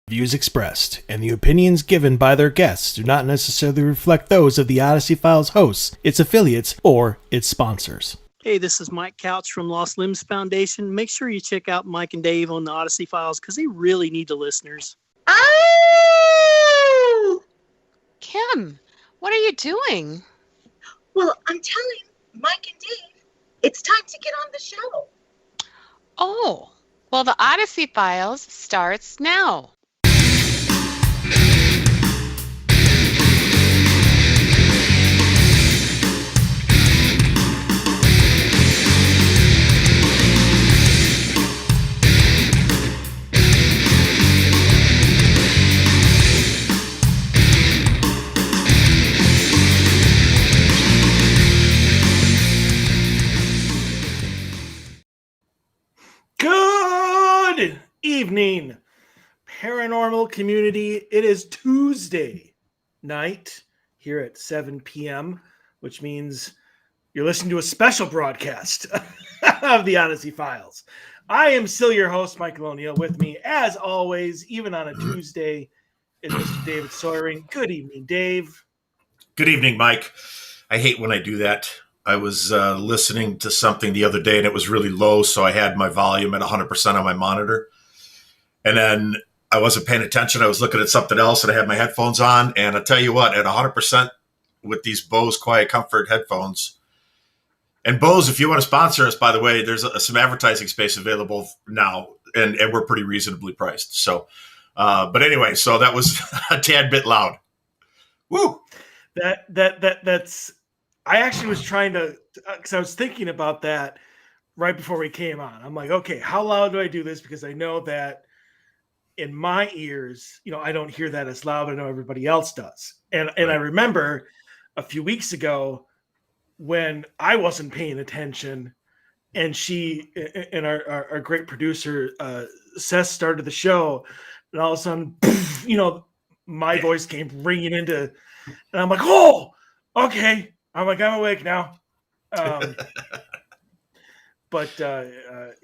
Views expressed and the opinions given by their guests do not necessarily reflect those of the Odyssey Files hosts, its affiliates, or its sponsors. Hey, this is Mike Couch from Lost Limbs Foundation. Make sure you check out Mike and Dave on the Odyssey Files because they really need the listeners. Oh! Kim, what are you doing? Well, I'm telling Mike and Dave, it's time to get on the show. Oh, well, the Odyssey Files starts now. Good evening, paranormal community. It is Tuesday night here at 7 p.m., which means you're listening to a special broadcast of the Odyssey Files. I am still your host, Michael O'Neill. With me, as always, even on a Tuesday, is Mr. David Soyring. Good evening, Dave. Good evening, Mike. I hate when I do that. I was listening to something the other day and it was really low, so I had my volume at 100% on my monitor. And then I wasn't paying attention. I was looking at something else and I had my headphones on. And I'll tell you what, at 100% with these Bose Quiet Comfort headphones. And Bose, if you want to sponsor us, by the way, there's some advertising space available now, and we're pretty reasonably priced. So, but anyway, so that was a tad bit loud. Woo! That's. I actually was trying to, because I was thinking about that right before we came on. I'm like, okay, how loud do I do this? Because I know that in my ears, I don't hear that as loud. I know everybody else does. And I remember a few weeks ago when I wasn't paying attention, and she and our great producer Seth started the show, and all of a sudden, my voice came ringing into, and I'm like, oh, okay. I'm awake now. Yeah.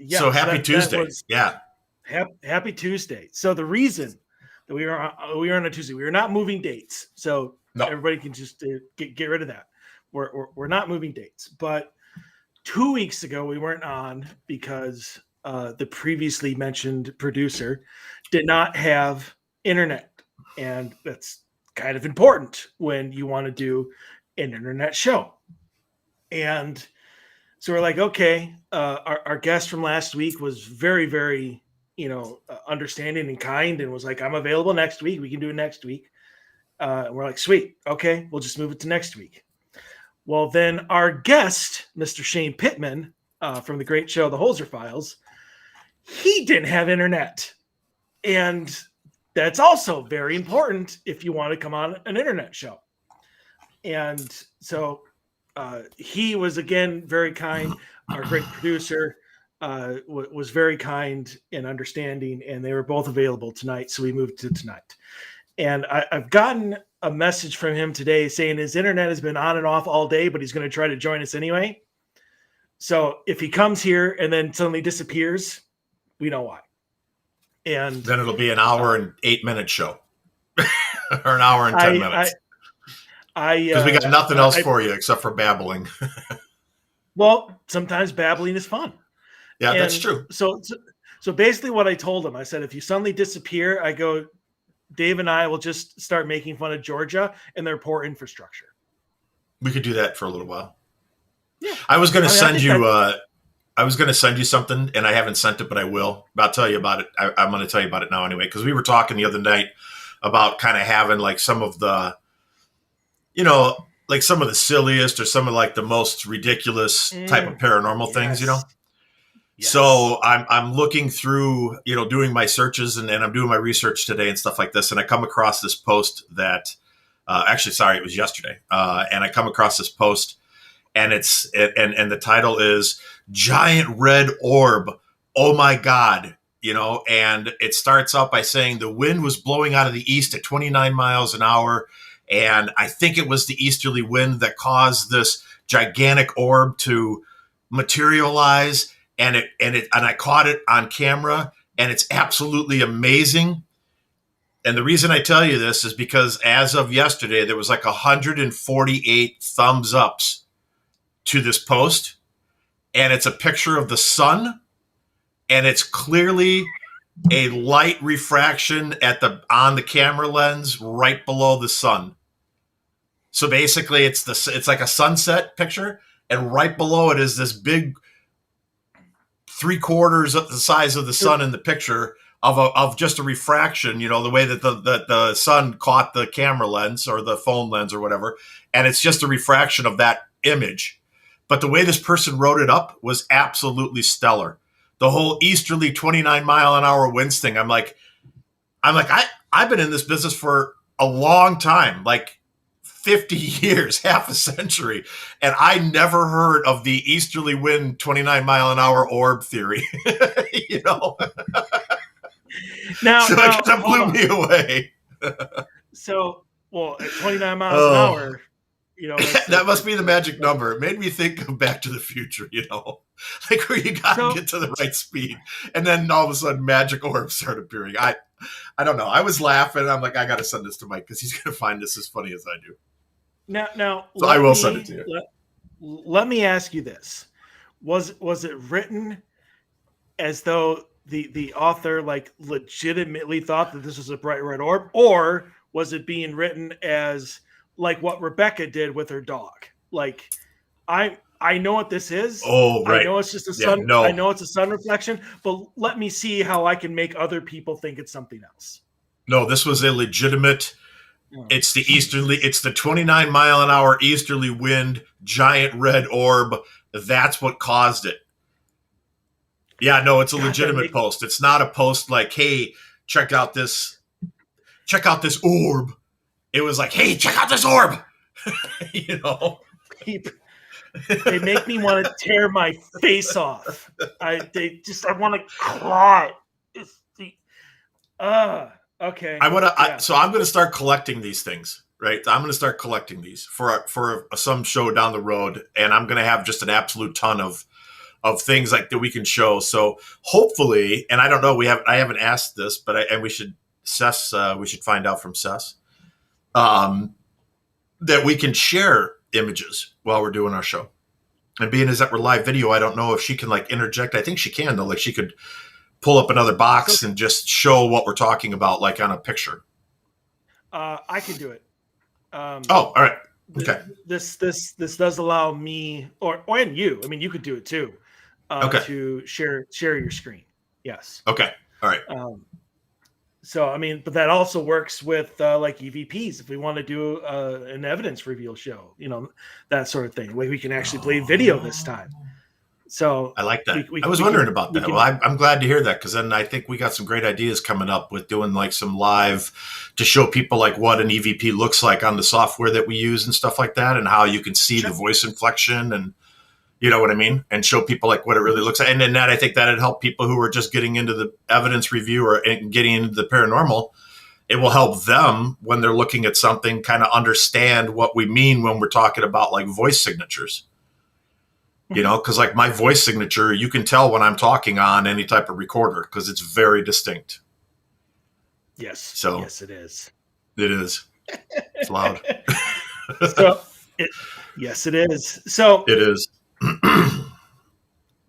So happy Tuesday. Happy Tuesday. So the reason that we are on a Tuesday, we are not moving dates. So Everybody can just get rid of that. We're not moving dates. But 2 weeks ago we weren't on because the previously mentioned producer did not have internet, and that's kind of important when you want to do an internet show. And so we're like, okay, our guest from last week was very, very, understanding and kind, and was like, I'm available next week. We can do it next week. And we're like, sweet. Okay, we'll just move it to next week. Well, then our guest, Mr. Shane Pittman, from the great show, The Holzer Files, he didn't have internet. And that's also very important if you want to come on an internet show. And so he was, again, very kind. Our great producer was very kind and understanding, and they were both available tonight. So we moved to tonight. And I've gotten a message from him today saying his internet has been on and off all day, but he's going to try to join us anyway. So if he comes here and then suddenly disappears, we know why. And then it'll be an hour and 8-minute show or an hour and 10 minutes. Because we got nothing else for you except for babbling. Well, sometimes babbling is fun. Yeah, and that's true. So basically what I told him, I said, if you suddenly disappear, I go, Dave and I will just start making fun of Georgia and their poor infrastructure. We could do that for a little while. Yeah. I was going to send you I was going to send you something, and I haven't sent it, but I will. I'll tell you about it. I'm going to tell you about it now anyway, because we were talking the other night about kind of having like some of the, like some of the silliest or some of like the most ridiculous type of paranormal things, Yes. So I'm looking through, doing my searches and I'm doing my research today and stuff like this. And I come across this post that, it was yesterday. And I come across this post, and and the title is Giant Red Orb. Oh my God. And it starts out by saying the wind was blowing out of the east at 29 miles an hour. And I think it was the easterly wind that caused this gigantic orb to materialize. And I caught it on camera, and it's absolutely amazing. And the reason I tell you this is because as of yesterday, there was like 148 thumbs ups to this post. And it's a picture of the sun. And it's clearly a light refraction on the camera lens right below the sun. So basically it's like a sunset picture. And right below it is this big 3/4 of the size of the sun in the picture of just a refraction, the way that the sun caught the camera lens or the phone lens or whatever. And it's just a refraction of that image. But the way this person wrote it up was absolutely stellar. The whole easterly 29-mile-an-hour winds thing. I've been in this business for a long time, like 50 years, half a century. And I never heard of the easterly wind 29-mile-an-hour orb theory, Now, so now that blew me away. So, at 29 miles an hour, that must be the magic number. It made me think of Back to the Future, like where you got to get to the right speed. And then all of a sudden magic orbs start appearing. I don't know. I was laughing. I'm like, I got to send this to Mike because he's going to find this as funny as I do. Now, so I will send it to you. Let me ask you this. Was it written as though the author like legitimately thought that this was a bright red orb, or was it being written as like what Rebecca did with her dog? Like, I know what this is. Oh, right. I know it's just a sun. I know it's a sun reflection, but let me see how I can make other people think it's something else. No, this was a legitimate. It's the 29-mile-an-hour easterly wind, giant red orb. That's what caused it. Yeah, no, it's a legitimate post. It's not a post like, hey, check out this orb. It was like, hey, check out this orb. They make me want to tear my face off. I want to cry. Okay. So I'm going to start collecting these things, right? I'm going to start collecting these for some show down the road, and I'm going to have just an absolute ton of things like that we can show. So hopefully, and I don't know, I haven't asked this, but we should find out from Sess that we can share images while we're doing our show. And being as that we're live video, I don't know if she can like interject. I think she can though. Like she could pull up another box and just show what we're talking about, like on a picture. I can do it. All right. Okay. This does allow me and you. I mean, you could do it too. To share your screen. Yes. Okay. All right. So I mean, but that also works with like EVPs. If we want to do an evidence reveal show, that sort of thing, where we can actually play video this time. So I like that. I was wondering about that. Well, I'm glad to hear that, because then I think we got some great ideas coming up with doing like some live to show people like what an EVP looks like on the software that we use and stuff like that, and how you can see the voice inflection, and you know what I mean, and show people like what it really looks like. And then I think that'd help people who are just getting into the evidence review or getting into the paranormal. It will help them when they're looking at something kind of understand what we mean when we're talking about like voice signatures. Because like my voice signature, you can tell when I'm talking on any type of recorder because it's very distinct. Yes. So yes, it is. It is. It's loud. Yes, it is. So it is.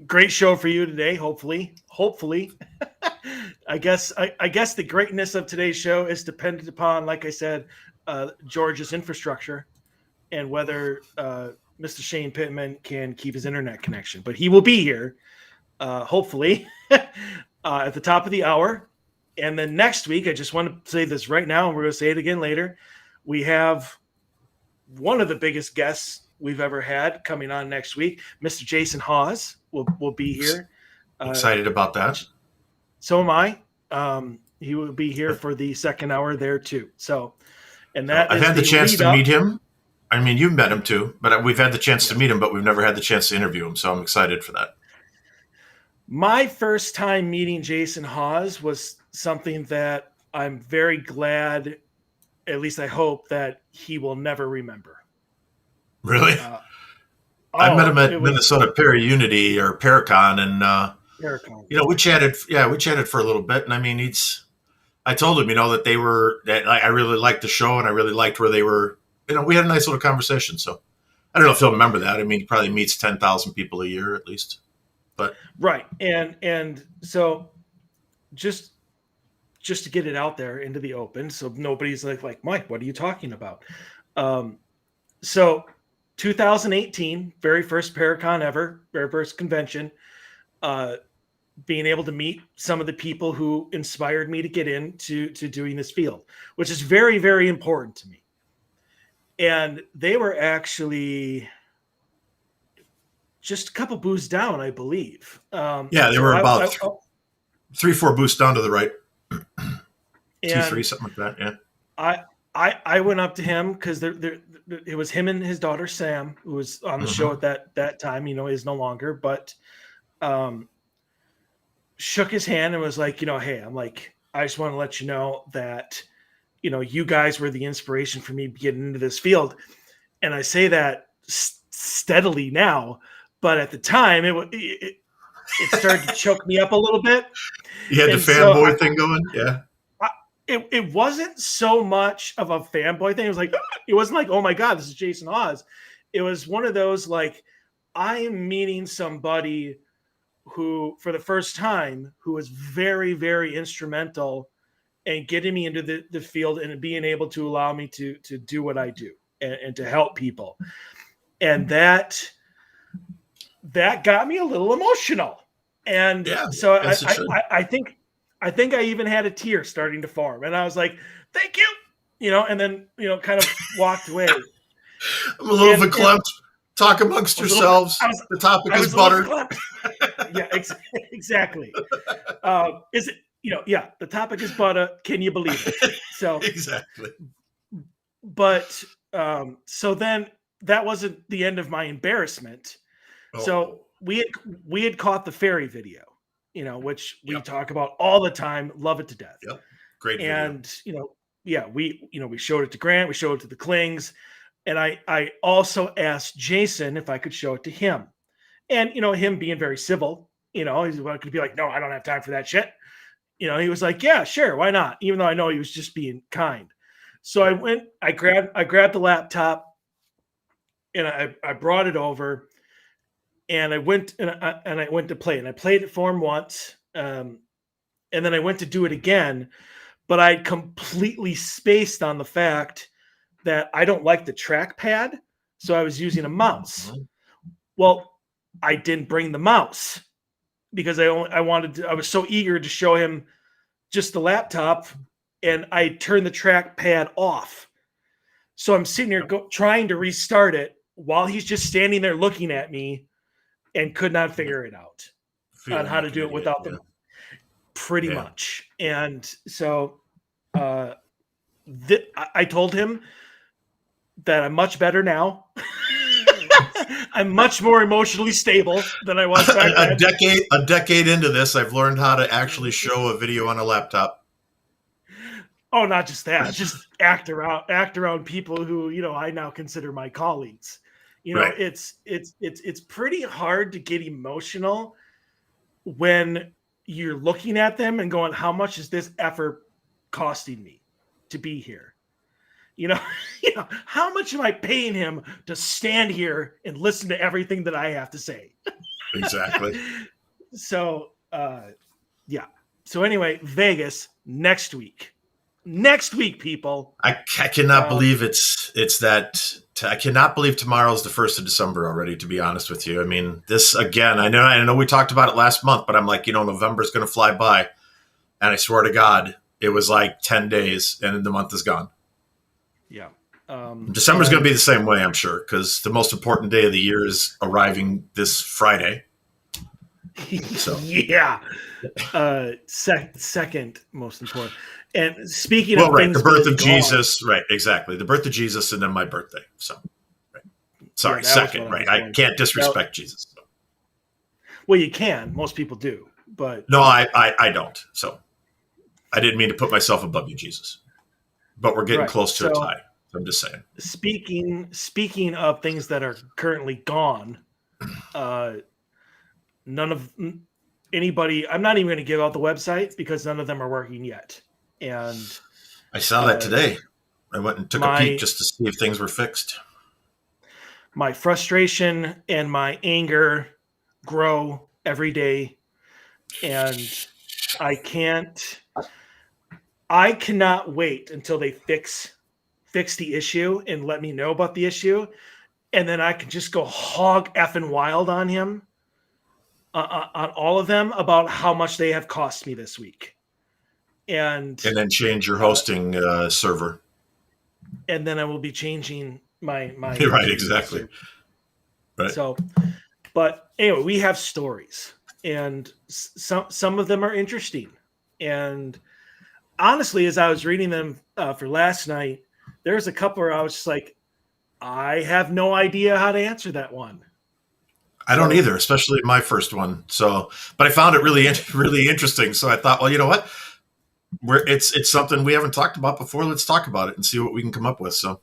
Great show for you today. Hopefully, I guess the greatness of today's show is dependent upon, like I said, George's infrastructure and whether Mr. Shane Pittman can keep his internet connection. But he will be here, hopefully, at the top of the hour. And then next week, I just want to say this right now, and we're going to say it again later. We have one of the biggest guests we've ever had coming on next week. Mr. Jason Hawes will be here. Excited about that. So am I. He will be here for the second hour there too. So, and that I've had the chance to meet him. I mean, you've met him too, but we've had the chance to meet him, but we've never had the chance to interview him. So I'm excited for that. My first time meeting Jason Hawes was something that I'm very glad, at least I hope, that he will never remember. Really? I met him at Minnesota Para-Unity or Paracon, and Paracon. we chatted. Yeah, we chatted for a little bit, and I mean, he's I told him, that they were, that I really liked the show and I really liked where they were. We had a nice little conversation. So I don't know if he'll remember that. I mean, he probably meets 10,000 people a year at least. But right. And so just to get it out there into the open, so nobody's like, Mike, what are you talking about? So 2018, very first Paracon ever, very first convention, being able to meet some of the people who inspired me to get into doing this field, which is very, very important to me. And they were actually just a couple booths down, I believe. they were about 3-4 booths down to the right. 2-3, something like that. Yeah. I went up to him because it was him and his daughter Sam, who was on the show at that time. Is no longer, but shook his hand and was like, hey, I'm like, I just want to let you know that you guys were the inspiration for me getting into this field. And I say that steadily now, but at the time it started to choke me up a little bit. You had the fanboy thing going, yeah. It wasn't so much of a fanboy thing. It was like, it wasn't like, oh my God, this is Jason Oz. It was one of those like, I am meeting somebody who, for the first time, who was very, very instrumental in getting me into the field and being able to allow me to do what I do and to help people. And that got me a little emotional. And so I think I even had a tear starting to form, and I was like, "Thank you," and then kind of walked away. I'm a little verklempt. Talk amongst yourselves. The topic is butter. Yeah, exactly. Is it? The topic is butter. Can you believe it? So exactly. But so then that wasn't the end of my embarrassment. Oh. So we had caught the fairy video. Which we talk about all the time, love it to death. Yep. Great video. And, we showed it to Grant, we showed it to the Klings. And I also asked Jason if I could show it to him. And, him being very civil, he's going to be like, no, I don't have time for that shit. He was like, yeah, sure. Why not? Even though I know he was just being kind. So I grabbed the laptop and I brought it over. And I went to play, and I played it for him once, and then I went to do it again, but I completely spaced on the fact that I don't like the trackpad, so I was using a mouse. Well, I didn't bring the mouse because I was so eager to show him just the laptop, and I turned the trackpad off. So I'm sitting here trying to restart it while he's just standing there looking at me. And could not figure it out on how to do it without them, pretty much. And so I told him that I'm much better now. I'm much more emotionally stable than I was back then. A decade into this, I've learned how to actually show a video on a laptop. Oh, not just that, just act around people who I now consider my colleagues. Right. It's pretty hard to get emotional when you're looking at them and going, how much is this effort costing me to be here? How much am I paying him to stand here and listen to everything that I have to say? Exactly. So, So anyway, Vegas next week. Next week, people. I cannot believe it's that. I cannot believe tomorrow's the 1st of December already, to be honest with you. I mean, this again, I know we talked about it last month, but I'm like, November's going to fly by. And I swear to God, it was like 10 days and the month is gone. Yeah. December's going to be the same way, I'm sure, because the most important day of the year is arriving this Friday. So yeah. Second most important. And speaking of things, the birth of Jesus, right? Exactly, the birth of Jesus, and then my birthday. So, right. Sorry, second, right? I can't disrespect Jesus. So. Well, you can. Most people do, but no, I don't. So, I didn't mean to put myself above you, Jesus. But we're getting close to a tie. So I'm just saying. Speaking of things that are currently gone, none of anybody. I'm not even going to give out the website because none of them are working yet. And I saw that today. I went and took a peek my just to see if things were fixed. my frustration and my anger grow every day, and I cannot wait until they fix the issue and let me know about the issue, and then I can just go hog effing wild on him, on all of them, about how much they have cost me this week, and then change your uh, hosting server. and then I will be changing my Right, exactly. Right. So, but anyway, we have stories, and some of them are interesting. And honestly, as I was reading them for last night, there's a couple where I was just like, I have no idea how to answer that one. I don't either, especially my first one. So, but I found it really, really interesting. So I thought, well, you know what? It's something we haven't talked about before. Let's talk about it and see what we can come up with. So,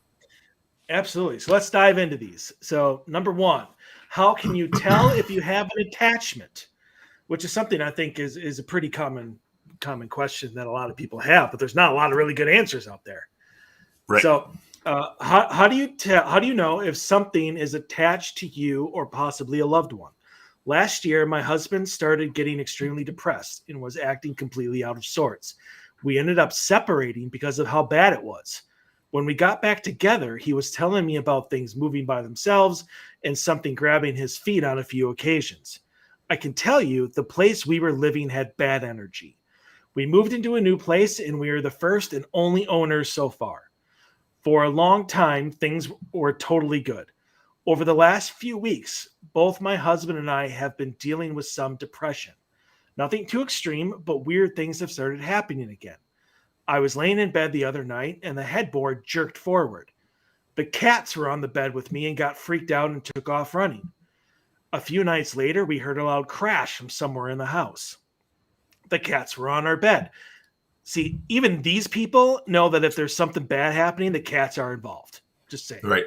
absolutely. So let's dive into these. So number one, how can you tell if you have an attachment? Which is something I think is a pretty common question that a lot of people have, but there's not a lot of really good answers out there. right. So how do you know if something is attached to you or possibly a loved one? Last year, my husband started getting extremely depressed and was acting completely out of sorts. We ended up separating because of how bad it was. When we got back together, he was telling me about things moving by themselves and something grabbing his feet on a few occasions. I can tell you the place we were living had bad energy. We moved into a new place and we are the first and only owners so far. For a long time, things were totally good. Over the last few weeks, both my husband and I have been dealing with some depression. Nothing too extreme, but weird things have started happening again. I was laying in bed the other night and the headboard jerked forward. The cats were on the bed with me and got freaked out and took off running. A few nights later, we heard a loud crash from somewhere in the house. The cats were on our bed. See, even these people know that if there's something bad happening, the cats are involved. Just saying. Right.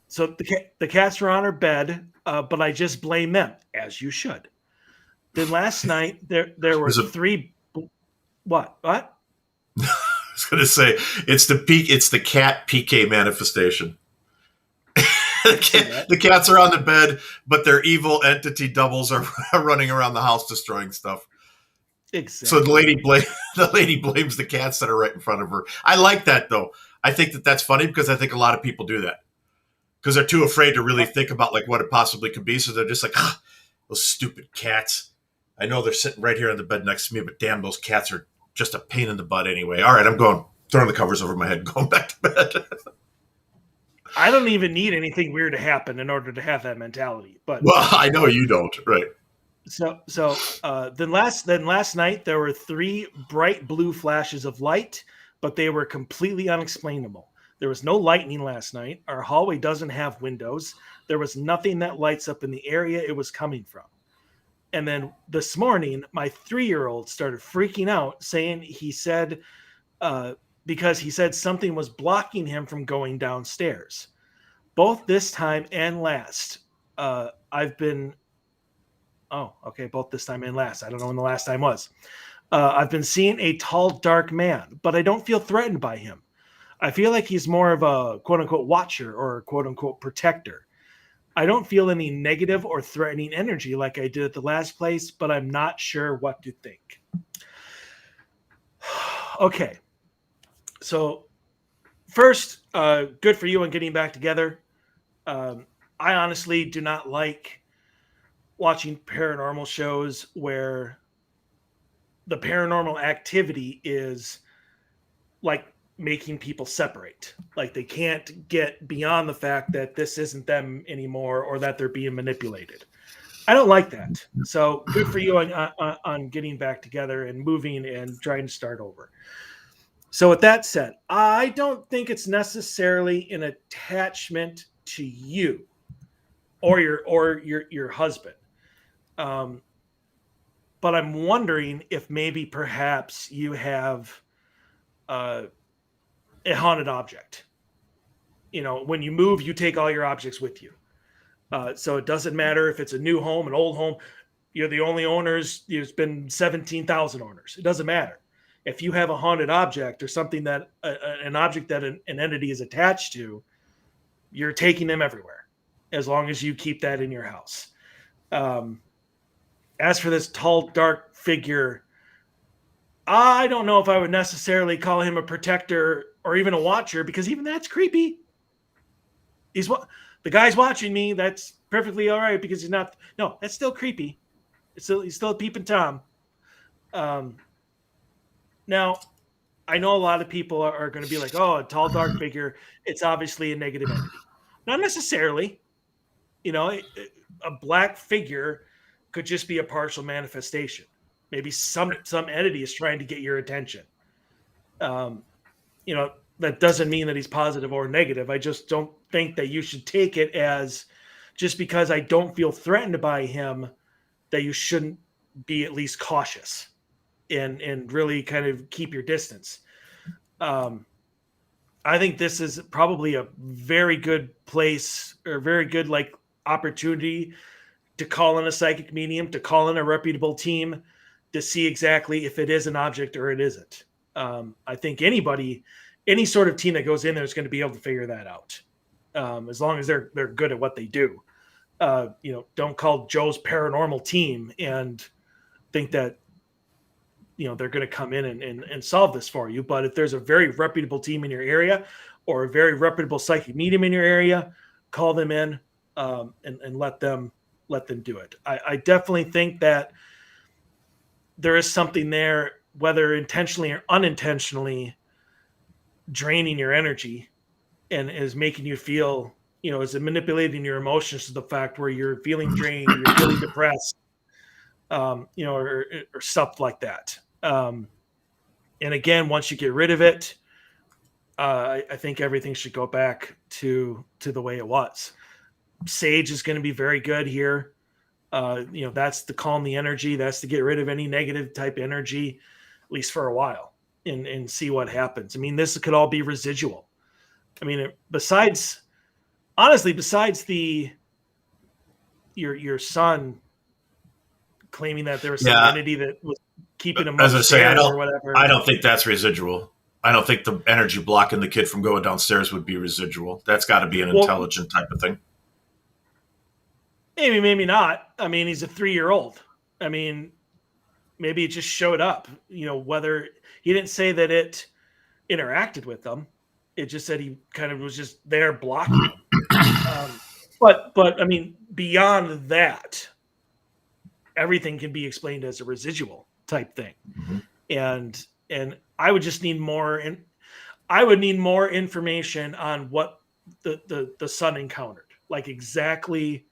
So the cats were on our bed, but I just blame them, as you should. Then last night there were three. What? I was going to say it's the cat PK manifestation. The cats are on the bed, but their evil entity doubles are running around the house destroying stuff. Exactly. So the lady blames the cats that are right in front of her. I like that though. I think that's funny because I think a lot of people do that because they're too afraid to really think about like what it possibly could be. So they're just like, those stupid cats. I know they're sitting right here on the bed next to me, but damn, those cats are just a pain in the butt anyway. All right, I'm throwing the covers over my head, going back to bed. I don't even need anything weird to happen in order to have that mentality. But well, I know you don't, right? So then last night there were 3 bright blue flashes of light, but they were completely unexplainable. There was no lightning last night. Our hallway doesn't have windows. There was nothing that lights up in the area it was coming from. And then this morning, my 3-year-old started freaking out, saying because he said something was blocking him from going downstairs. Both this time and last, both this time and last. I don't know when the last time was. I've been seeing a tall, dark man, but I don't feel threatened by him. I feel like he's more of a quote-unquote watcher or quote-unquote protector. I don't feel any negative or threatening energy like I did at the last place, but I'm not sure what to think. Okay. So first, good for you on getting back together. I honestly do not like watching paranormal shows where the paranormal activity is like making people separate. Like they can't get beyond the fact that this isn't them anymore or that they're being manipulated. I don't like that. So good for you on getting back together and moving and trying to start over. So with that said, I don't think it's necessarily an attachment to you or your husband. But I'm wondering if maybe perhaps you have a haunted object. You know, when you move, you take all your objects with you. So it doesn't matter if it's a new home, an old home. You're the only owners. There's been 17,000 owners. It doesn't matter. if you have a haunted object or something that an object that an entity is attached to, you're taking them everywhere, as long as you keep that in your house. As for this tall, dark figure, I don't know if I would necessarily call him a protector or even a watcher, because even that's creepy. The guy's watching me. That's perfectly all right, because he's not. No, that's still creepy. He's still a peeping Tom. Now, I know a lot of people are going to be like, "Oh, a tall, dark figure. It's obviously a negative entity." Not necessarily. A black figure could just be a partial manifestation. Maybe some entity is trying to get your attention. That doesn't mean that he's positive or negative. I just don't think that you should take it as, just because I don't feel threatened by him, that you shouldn't be at least cautious and really kind of keep your distance. I think this is probably a very good place, or very good opportunity to call in a psychic medium, to call in a reputable team, to see exactly if it is an object or it isn't. I think any sort of team that goes in there is going to be able to figure that out, as long as they're good at what they do. Don't call Joe's paranormal team and think that they're going to come in and solve this for you. But if there's a very reputable team in your area, or a very reputable psychic medium in your area, call them in and let them do it. I definitely think that there is something there, whether intentionally or unintentionally, draining your energy and is making you feel, is it manipulating your emotions to the fact where you're feeling drained, you're feeling depressed, or stuff like that. And again, once you get rid of it, I think everything should go back to the way it was. Sage is going to be very good here. That's to calm the energy. That's to get rid of any negative type energy, at least for a while, and see what happens. I mean, this could all be residual. I mean, besides your son claiming that there was some entity that was keeping him upstairs or whatever. I don't think that's residual. I don't think the energy blocking the kid from going downstairs would be residual. That's got to be an intelligent type of thing. Maybe not. I mean, he's a 3-year-old. I mean, maybe it just showed up. Whether he didn't say that it interacted with them, it just said he kind of was just there blocking them. But I mean, beyond that, everything can be explained as a residual type thing. Mm-hmm. And I would just need more, and I would need more information on what the son encountered, like exactly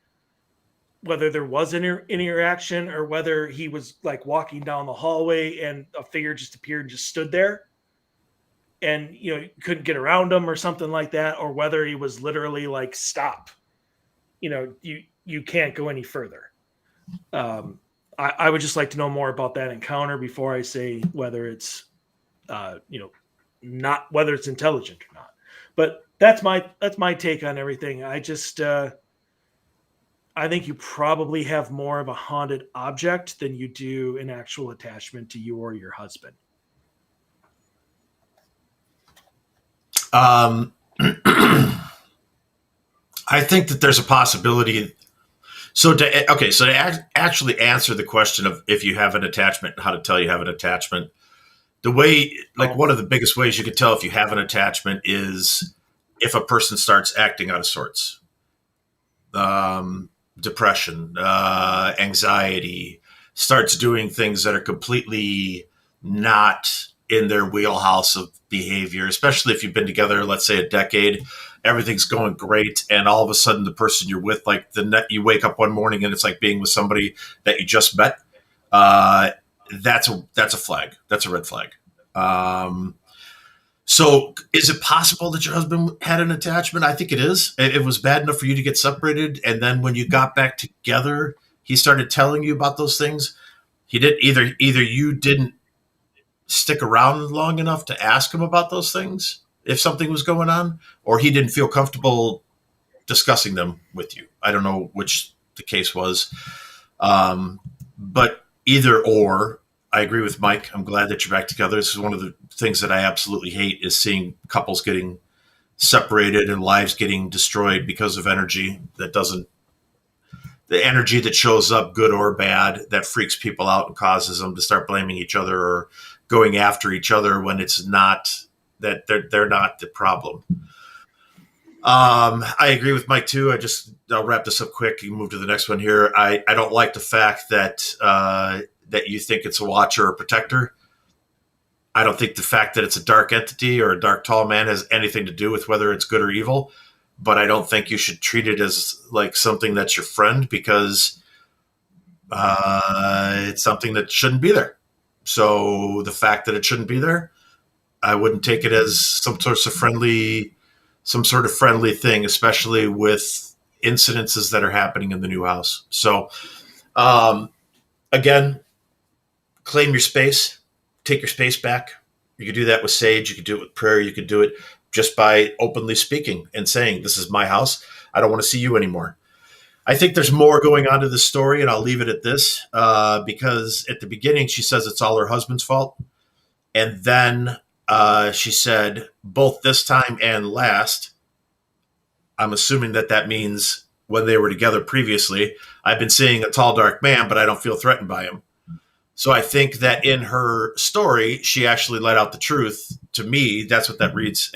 whether there was an interaction or whether he was like walking down the hallway and a figure just appeared and just stood there and you couldn't get around him or something like that, or whether he was literally like, stop, you can't go any further. I would just like to know more about that encounter before I say whether it's not, whether it's intelligent or not. But that's my take on everything. I just I think you probably have more of a haunted object than you do an actual attachment to you or your husband. I think that there's a possibility. So to actually answer the question of if you have an attachment, how to tell you have an attachment, the way, one of the biggest ways you could tell if you have an attachment is if a person starts acting out of sorts. Depression, anxiety, starts doing things that are completely not in their wheelhouse of behavior, especially if you've been together, let's say a decade, everything's going great. And all of a sudden the person you're with, you wake up one morning and it's like being with somebody that you just met. That's a flag. That's a red flag. So is it possible that your husband had an attachment? I think it is. It was bad enough for you to get separated. And then when you got back together, he started telling you about those things. He did either you didn't stick around long enough to ask him about those things, if something was going on, or he didn't feel comfortable discussing them with you. I don't know which the case was. But either or, I agree with Mike. I'm glad that you're back together. This is one of the things that I absolutely hate is seeing couples getting separated and lives getting destroyed because of energy that doesn't, the energy that shows up, good or bad, that freaks people out and causes them to start blaming each other or going after each other when it's not, that they're not the problem. I agree with Mike too. I'll wrap this up quick. You can move to the next one here. I don't like the fact that that you think it's a watcher or protector. I don't think the fact that it's a dark entity or a dark tall man has anything to do with whether it's good or evil. But I don't think you should treat it as like something that's your friend, because it's something that shouldn't be there. So the fact that it shouldn't be there, I wouldn't take it as some sort of friendly thing, especially with incidences that are happening in the new house. So again, claim your space, take your space back. You could do that with sage. You could do it with prayer. You could do it just by openly speaking and saying, this is my house. I don't want to see you anymore. I think there's more going on to this story, and I'll leave it at this because at the beginning, she says it's all her husband's fault. And then she said, both this time and last, I'm assuming that means when they were together previously, I've been seeing a tall, dark man, but I don't feel threatened by him. So I think that in her story, she actually let out the truth. To me, that's what that reads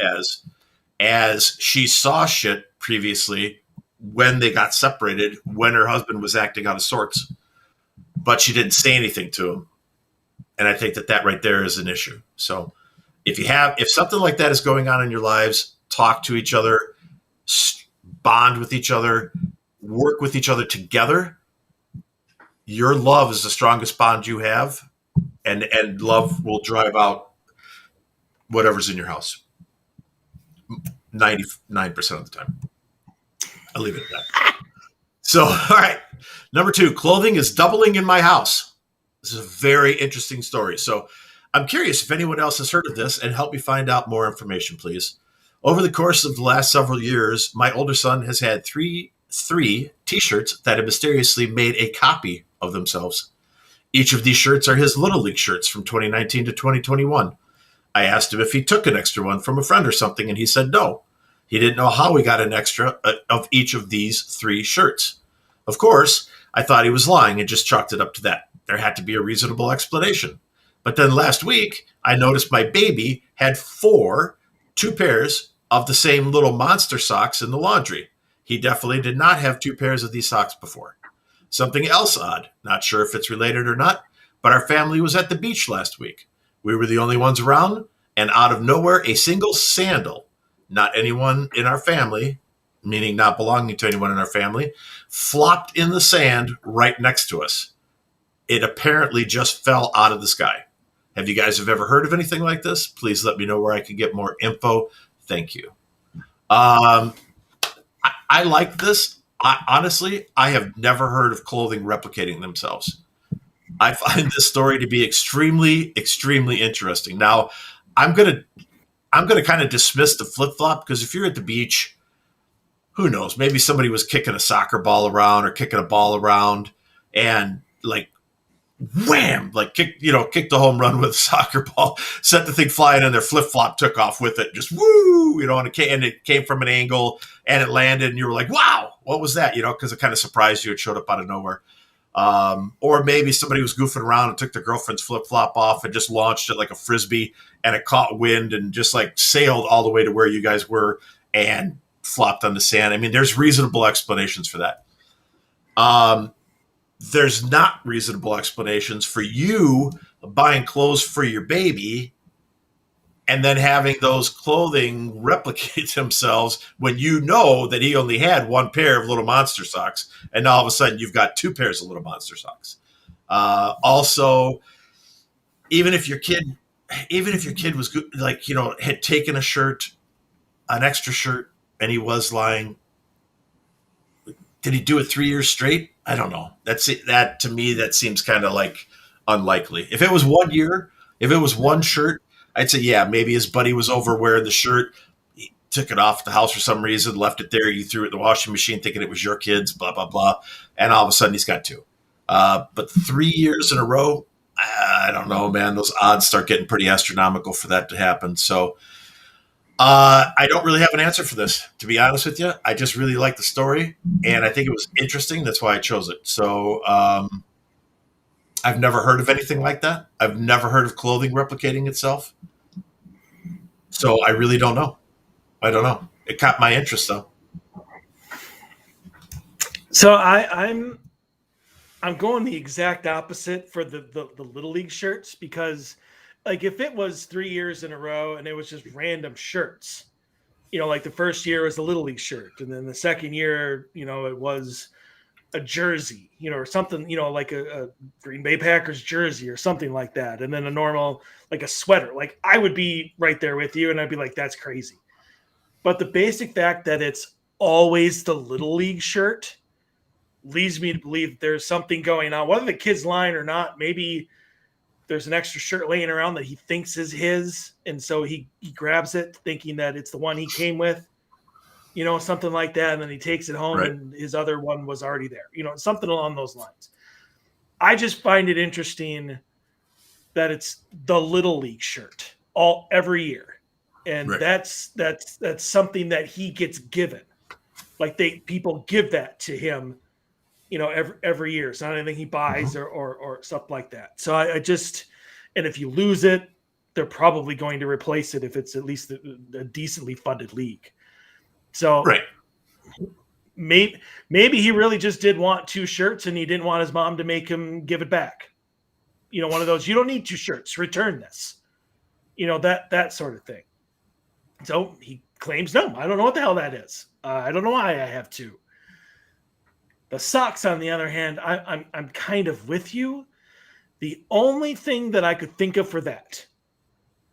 as she saw shit previously when they got separated, when her husband was acting out of sorts, but she didn't say anything to him. And I think that right there is an issue. So if something like that is going on in your lives, talk to each other, bond with each other, work with each other together. Your love is the strongest bond you have, and love will drive out whatever's in your house 99% of the time. I'll leave it at that. So, all right. Number 2, clothing is doubling in my house. This is a very interesting story. So I'm curious if anyone else has heard of this, and help me find out more information, please. Over the course of the last several years, my older son has had three T-shirts that have mysteriously made a copy of themselves. Each of these shirts are his Little League shirts from 2019 to 2021. I asked him if he took an extra one from a friend or something, and he said no. He didn't know how he got an extra of each of these 3 shirts. Of course, I thought he was lying and just chalked it up to that. There had to be a reasonable explanation. But then last week, I noticed my baby had 2 pairs of the same little monster socks in the laundry. He definitely did not have 2 pairs of these socks before. Something else odd, not sure if it's related or not, but our family was at the beach last week. We were the only ones around, and out of nowhere, a single sandal, not anyone in our family, meaning not belonging to anyone in our family, flopped in the sand right next to us. It apparently just fell out of the sky. Have you guys ever heard of anything like this? Please let me know where I can get more info. Thank you. I like this. Honestly, I have never heard of clothing replicating themselves. I find this story to be extremely, extremely interesting. Now, I'm gonna kind of dismiss the flip-flop, because if you're at the beach, who knows? Maybe somebody was kicking a soccer ball around or kicking a ball around, and like wham, like kicked the home run with a soccer ball, sent the thing flying, and their flip-flop took off with it, just woo, and it came from an angle, and it landed, and you were like, wow, what was that? Because it kind of surprised you. It showed up out of nowhere. Or maybe somebody was goofing around and took their girlfriend's flip-flop off and just launched it like a Frisbee, and it caught wind and just like sailed all the way to where you guys were and flopped on the sand. I mean, there's reasonable explanations for that. There's not reasonable explanations for you buying clothes for your baby and then having those clothing replicate themselves when you know that he only had 1 pair of little monster socks, and all of a sudden you've got 2 pairs of little monster socks. Also, even if your kid was had taken an extra shirt, and he was lying, did he do it 3 years straight? I don't know. That to me, that seems kind of like unlikely. If it was 1 year, if it was 1 shirt, I'd say, yeah, maybe his buddy was over wearing the shirt. He took it off the house for some reason, left it there. You threw it in the washing machine thinking it was your kid's, blah, blah, blah. And all of a sudden he's got 2. But 3 years in a row, I don't know, man. Those odds start getting pretty astronomical for that to happen. So I don't really have an answer for this, to be honest with you. I just really like the story, and I think it was interesting. That's why I chose it. So I've never heard of anything like that. I've never heard of clothing replicating itself. So I really don't know. I don't know. It caught my interest, though. So I'm going the exact opposite for the Little League shirts, because like if it was 3 years in a row and it was just random shirts, like the first year was a Little League shirt, and then the second year, it was a jersey, or something, like a Green Bay Packers jersey or something like that, and then a normal, like a sweater, like I would be right there with you and I'd be like, that's crazy. But the basic fact that it's always the Little League shirt leads me to believe there's something going on, whether the kid's lying or not. Maybe there's an extra shirt laying around that he thinks is his, and so he grabs it thinking that it's the one he came with, something like that, and then he takes it home, right, and his other one was already there, something along those lines. I just find it interesting that it's the Little League shirt every year, and right, that's something that he gets given, like people give that to him, every year. It's not anything he buys or stuff like that. So I just, and if you lose it, they're probably going to replace it if it's at least a decently funded league. So right, maybe he really just did want 2 shirts and he didn't want his mom to make him give it back. One of those, you don't need 2 shirts, return this, that sort of thing. So he claims, no, I don't know what the hell that is. I don't know why I have 2. The socks, on the other hand, I'm kind of with you. The only thing that I could think of for that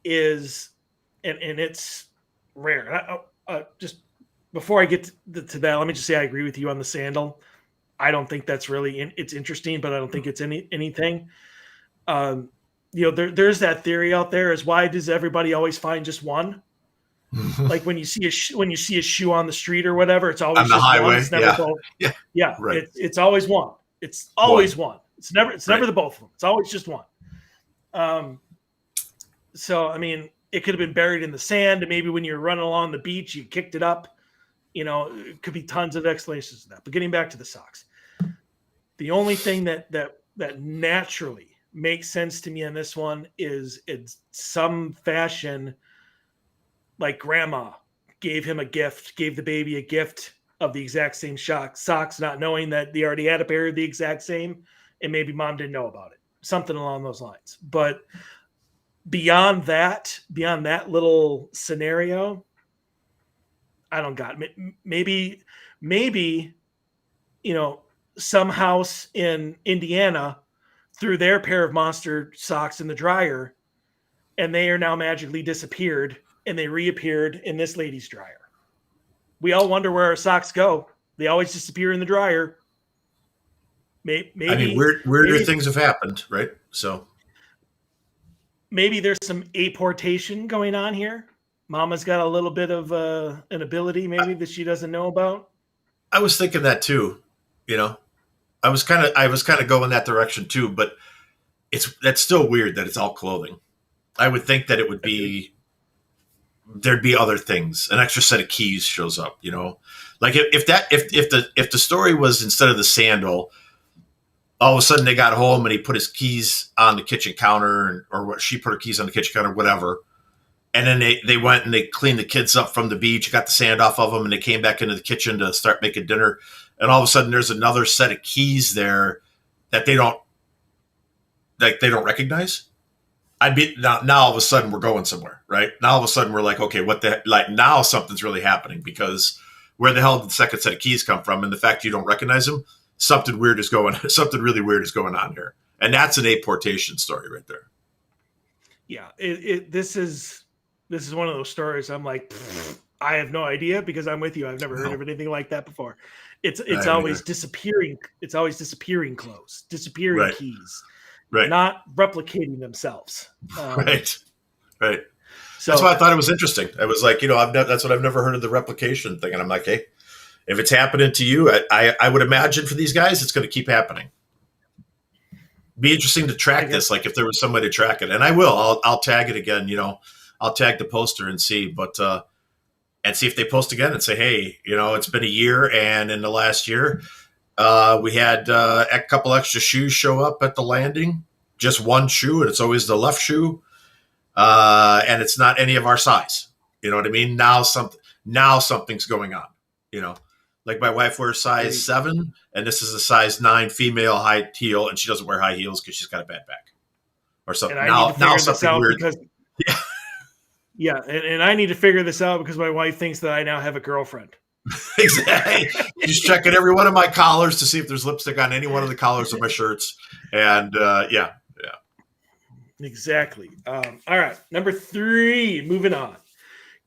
is, and it's rare. Just before I get to that, let me just say I agree with you on the sandal. I don't think that's really it's interesting, but I don't think it's anything. There's that theory out there: is why does everybody always find just one? Like when you see a shoe on the street or whatever, it's always on the just highway. One. It's never both. Yeah. Right. It's always one. It's always one. It's never right, the both of them. It's always just one. So I mean, it could have been buried in the sand, and maybe when you're running along the beach, you kicked it up. It could be tons of explanations to that. But getting back to the socks, the only thing that naturally makes sense to me on this one is in some fashion, like grandma gave the baby a gift of the exact same socks, not knowing that they already had a pair of the exact same, and maybe mom didn't know about it. Something along those lines. But beyond that little scenario, I don't got it. Maybe some house in Indiana threw their pair of monster socks in the dryer, and they are now magically disappeared, and they reappeared in this lady's dryer. We all wonder where our socks go. They always disappear in the dryer. Maybe I mean, weirder things have happened, right? So maybe there's some apportation going on here. Mama's got a little bit of an ability maybe that she doesn't know about. I was thinking that too. I was kind of going that direction too, but that's still weird that it's all clothing. I would think that it would be there'd be other things. An extra set of keys shows up, like if the story was instead of the sandal, all of a sudden they got home and he put his keys on the kitchen counter, or what, she put her keys on the kitchen counter, whatever. And then they went and they cleaned the kids up from the beach, got the sand off of them, and they came back into the kitchen to start making dinner. And all of a sudden there's another set of keys there that they don't recognize. I'd be now all of a sudden we're going somewhere, right? Now all of a sudden we're like, okay, what the, like, now something's really happening, because where the hell did the second set of keys come from? And the fact you don't recognize them, something really weird is going on here. And that's an apportation story right there. Yeah. This is one of those stories I'm like, I have no idea, because I'm with you. I've never heard of anything like that before. It's always disappearing. It's always disappearing clothes, disappearing right, keys, right, not replicating themselves. Right. So that's why I thought it was interesting. I was like, that's what I've never heard of, the replication thing. And I'm like, hey, if it's happening to you, I would imagine for these guys, it's going to keep happening. Be interesting to track this. Like if there was some way to track it, and I will, I'll tag it again. I'll tag the poster and see, and see if they post again and say, hey, it's been a year, and in the last year, we had a couple extra shoes show up at the landing. Just one shoe, and it's always the left shoe, and it's not any of our size. You know what I mean? Now something's going on. Like my wife wears size 7, and this is a size 9 female high heel, and she doesn't wear high heels because she's got a bad back or something. And I need to figure this something out weird. Because, yeah, and I need to figure this out because my wife thinks that I now have a girlfriend. Exactly. Just checking every one of my collars to see if there's lipstick on any one of the collars of my shirts, and yeah. Exactly. All right, number 3. Moving on.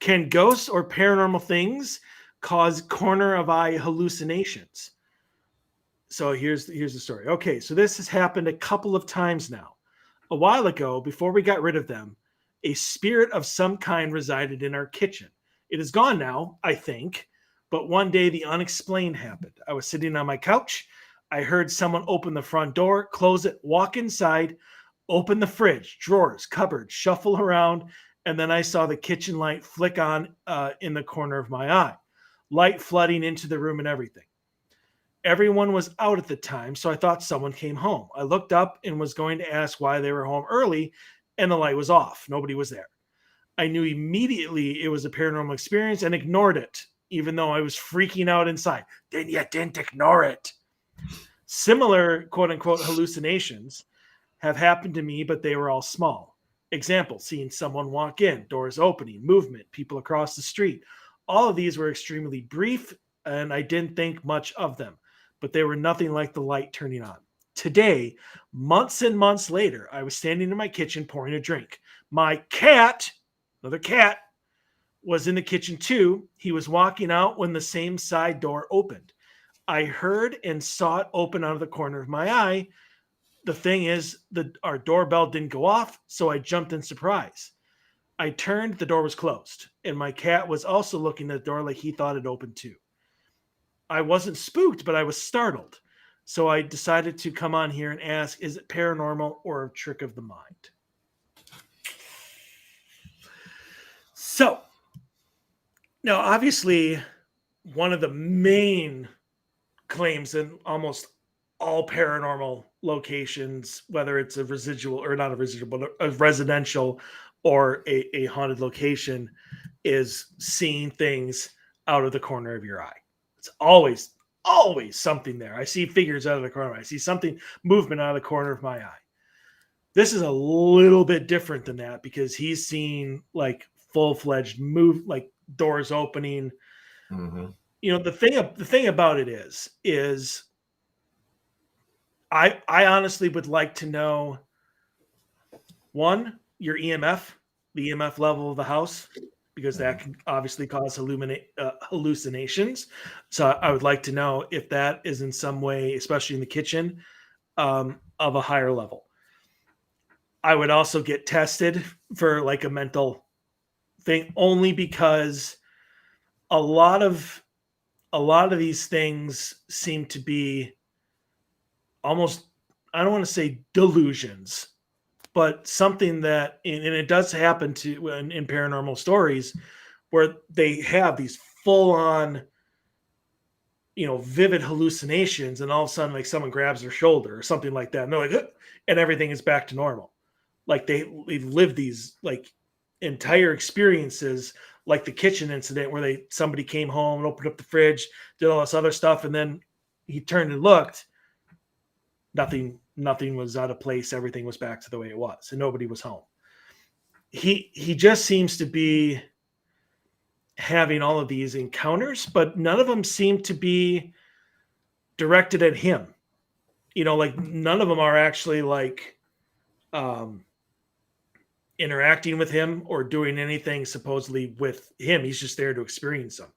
Can ghosts or paranormal things cause corner of eye hallucinations? So here's the story. Okay, so this has happened a couple of times now. A while ago, before we got rid of them, a spirit of some kind resided in our kitchen. It is gone now, I think, but one day the unexplained happened. I was sitting on my couch. I heard someone open the front door, close it, walk inside, open the fridge, drawers, cupboards, shuffle around, and then I saw the kitchen light flick on in the corner of my eye. Light flooding into the room and everything. Everyone was out at the time, so I thought someone came home. I looked up and was going to ask why they were home early, and the light was off. Nobody was there. I knew immediately it was a paranormal experience and ignored it, even though I was freaking out inside. Then you didn't ignore it. Similar, quote-unquote, hallucinations have happened to me, but they were all small. Example, seeing someone walk in, doors opening, movement, people across the street. All of these were extremely brief, and I didn't think much of them, but they were nothing like the light turning on. Today, months and months later, I was standing in my kitchen pouring a drink. My cat, another cat, was in the kitchen too. He was walking out when the same side door opened. I heard and saw it open out of the corner of my eye. The thing is, our doorbell didn't go off, so I jumped in surprise. I turned, the door was closed, and my cat was also looking at the door like he thought it opened too. I wasn't spooked, but I was startled. So I decided to come on here and ask, is it paranormal or a trick of the mind? So, now obviously, one of the main claims in almost all paranormal locations, whether it's a residual or not a residual, but a residential or a haunted location, is seeing things out of the corner of your eye. It's always something there. I see figures out of the corner. I see something, movement out of the corner of my eye. This is a little bit different than that because he's seeing like full-fledged move, like doors opening. Mm-hmm. The thing about it is I honestly would like to know, one, your EMF, the EMF level of the house, because that can obviously cause hallucinations. So I would like to know if that is in some way, especially in the kitchen, of a higher level. I would also get tested for like a mental thing, only because a lot of these things seem to be almost, I don't want to say delusions, but something that, and it does happen to in paranormal stories where they have these full on, vivid hallucinations, and all of a sudden, like someone grabs their shoulder or something like that, and they're like, and everything is back to normal. Like they've lived these like entire experiences, like the kitchen incident where somebody came home and opened up the fridge, did all this other stuff, and then he turned and looked. Nothing was out of place. Everything was back to the way it was, and nobody was home. He just seems to be having all of these encounters, but none of them seem to be directed at him. Like none of them are actually like interacting with him or doing anything supposedly with him. He's just there to experience them.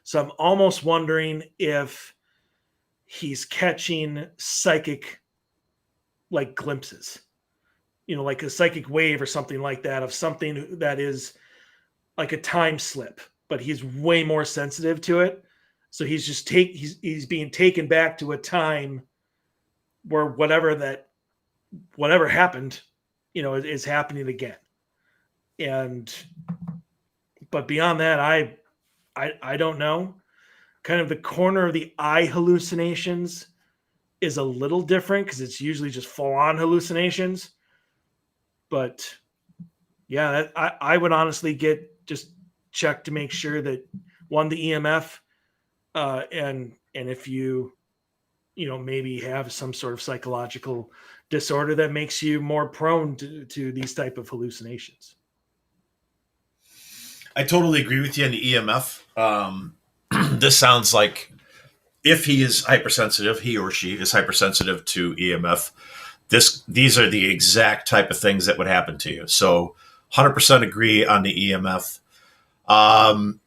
So I'm almost wondering if he's catching psychic like glimpses, like a psychic wave or something like that of something that is like a time slip, but he's way more sensitive to it. So he's just he's being taken back to a time where whatever that whatever happened, is happening again. But beyond that, I don't know. Kind of the corner of the eye hallucinations is a little different because it's usually just full on hallucinations. But yeah, I would honestly just check to make sure that the EMF, and if you maybe have some sort of psychological disorder that makes you more prone to these type of hallucinations. I totally agree with you on the EMF. This sounds like if he is hypersensitive, he or she is hypersensitive to EMF. These are the exact type of things that would happen to you. So 100% agree on the EMF. I'm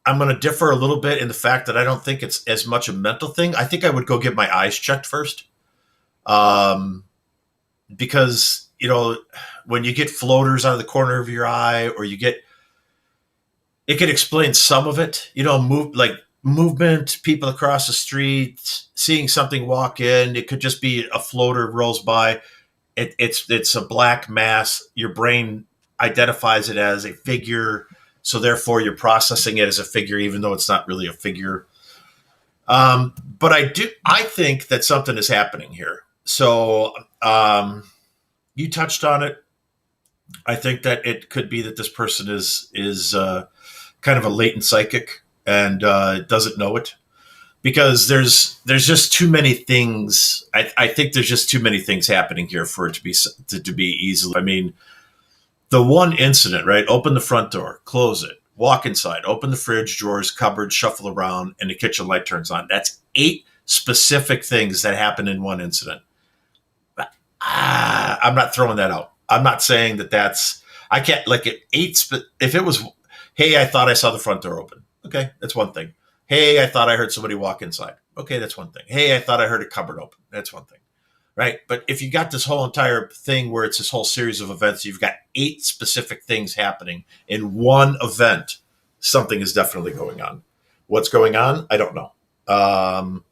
going to differ a little bit in the fact that I don't think it's as much a mental thing. I think I would go get my eyes checked first. Because, when you get floaters out of the corner of your eye, or it could explain some of it, movement, people across the street, seeing something walk in. It could just be a floater rolls by. It's a black mass. Your brain identifies it as a figure. So therefore you're processing it as a figure, even though it's not really a figure. But I think that something is happening here. So, you touched on it. I think that it could be that this person is kind of a latent psychic and doesn't know it, because there's just too many things. I think there's just too many things happening here for it to be easily. I mean, the one incident, right? Open the front door, close it, walk inside, open the fridge, drawers, cupboard, shuffle around, and the kitchen light turns on. That's 8 specific things that happen in one incident. I'm not throwing that out. I'm not saying that's. I can't if it was, hey, I thought I saw the front door open. Okay, that's one thing. Hey, I thought I heard somebody walk inside. Okay, that's one thing. Hey, I thought I heard a cupboard open. That's one thing. Right? But if you got this whole entire thing where it's this whole series of events, you've got 8 specific things happening in one event, something is definitely going on. What's going on? I don't know. I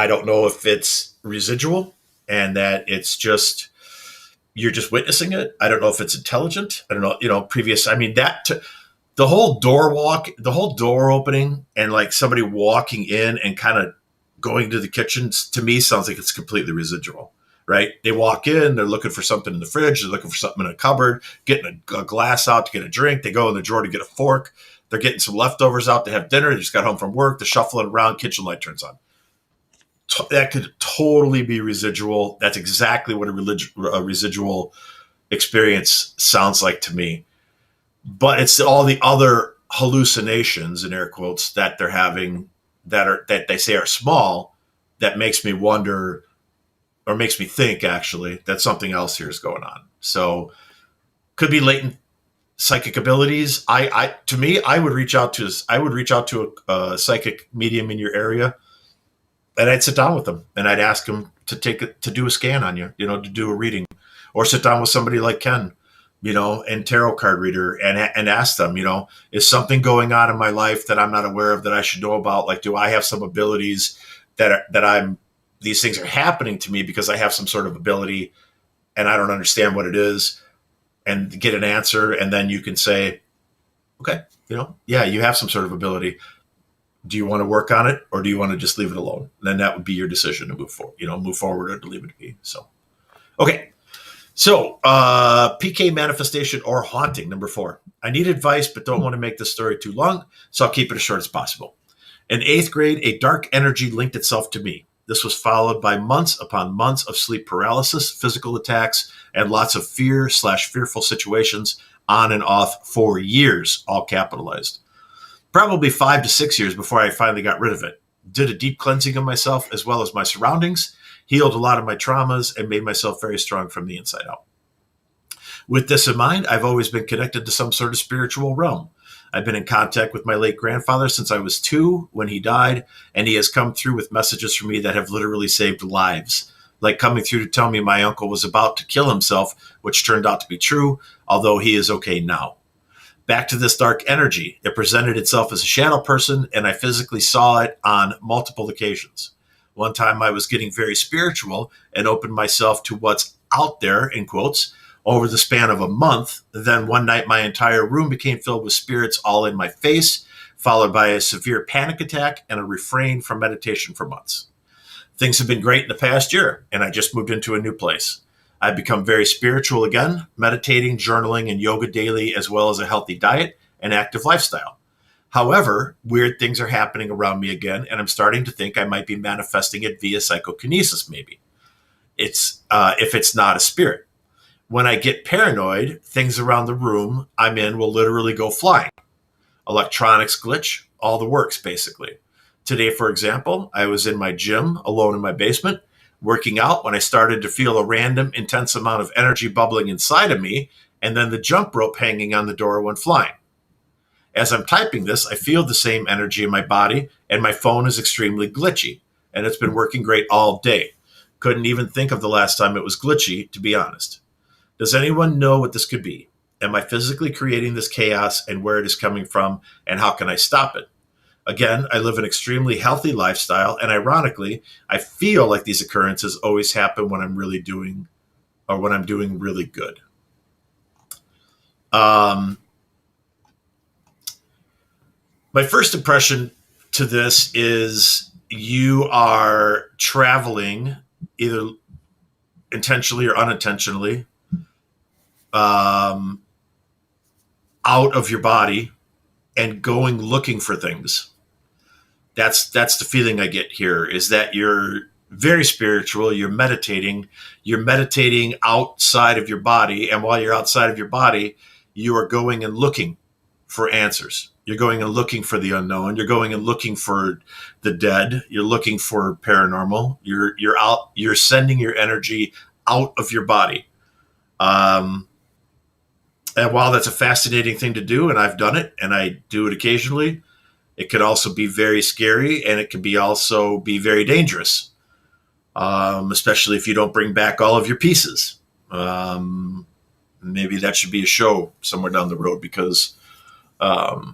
don't know if it's residual and that it's just, you're just witnessing it. I don't know if it's intelligent. I don't know, the whole door opening and like somebody walking in and kind of going to the kitchen, to me sounds like it's completely residual, right? They walk in, they're looking for something in the fridge, they're looking for something in a cupboard, getting a glass out to get a drink. They go in the drawer to get a fork. They're getting some leftovers out to have dinner. They just got home from work. They're shuffling around, kitchen light turns on. That could totally be residual. That's exactly what a residual experience sounds like to me. But it's all the other hallucinations, in air quotes, that they're having that they say are small, that makes me wonder, or makes me think actually that something else here is going on. So could be latent psychic abilities. I would reach out to a psychic medium in your area, and I'd sit down with them and I'd ask them to do a scan on you, to do a reading, or sit down with somebody like Ken, and tarot card reader, and ask them, is something going on in my life that I'm not aware of that I should know about? Like, do I have some abilities these things are happening to me because I have some sort of ability and I don't understand what it is, and get an answer. And then you can say, okay, yeah, you have some sort of ability. Do you want to work on it, or do you want to just leave it alone? And then that would be your decision to move forward or to leave it be. So, okay. So, PK manifestation or haunting, number 4. I need advice, but don't want to make this story too long, so I'll keep it as short as possible. In 8th grade, a dark energy linked itself to me. This was followed by months upon months of sleep paralysis, physical attacks, and lots of fearful situations on and off for years, all capitalized. Probably 5 to 6 years before I finally got rid of it. Did a deep cleansing of myself as well as my surroundings, healed a lot of my traumas, and made myself very strong from the inside out. With this in mind, I've always been connected to some sort of spiritual realm. I've been in contact with my late grandfather since I was 2 when he died, and he has come through with messages for me that have literally saved lives, like coming through to tell me my uncle was about to kill himself, which turned out to be true, although he is okay now. Back to this dark energy. It presented itself as a shadow person, and I physically saw it on multiple occasions. One time I was getting very spiritual and opened myself to what's out there, in quotes, over the span of a month. Then one night, my entire room became filled with spirits all in my face, followed by a severe panic attack and a refrain from meditation for months. Things have been great in the past year, and I just moved into a new place. I've become very spiritual again, meditating, journaling, and yoga daily, as well as a healthy diet and active lifestyle. However, weird things are happening around me again, and I'm starting to think I might be manifesting it via psychokinesis, maybe. If it's not a spirit. When I get paranoid, things around the room I'm in will literally go flying. Electronics glitch, all the works, basically. Today, for example, I was in my gym alone in my basement, working out when I started to feel a random, intense amount of energy bubbling inside of me, and then the jump rope hanging on the door went flying. As I'm typing this, I feel the same energy in my body, and my phone is extremely glitchy, and it's been working great all day. Couldn't even think of the last time it was glitchy, to be honest. Does anyone know what this could be? Am I physically creating this chaos, and where it is coming from, and how can I stop it? Again, I live an extremely healthy lifestyle, and ironically, I feel like these occurrences always happen when I'm doing really good. My first impression to this is you are traveling, either intentionally or unintentionally, out of your body and going looking for things. That's the feeling I get here, is that you're very spiritual, you're meditating outside of your body, and while you're outside of your body, you are going and looking for answers. You're going and looking for the unknown. You're going and looking for the dead. You're looking for paranormal. You're sending your energy out of your body. And while that's a fascinating thing to do, and I've done it, and I do it occasionally, it could also be very scary, and it can also be very dangerous, especially if you don't bring back all of your pieces. Maybe that should be a show somewhere down the road, because I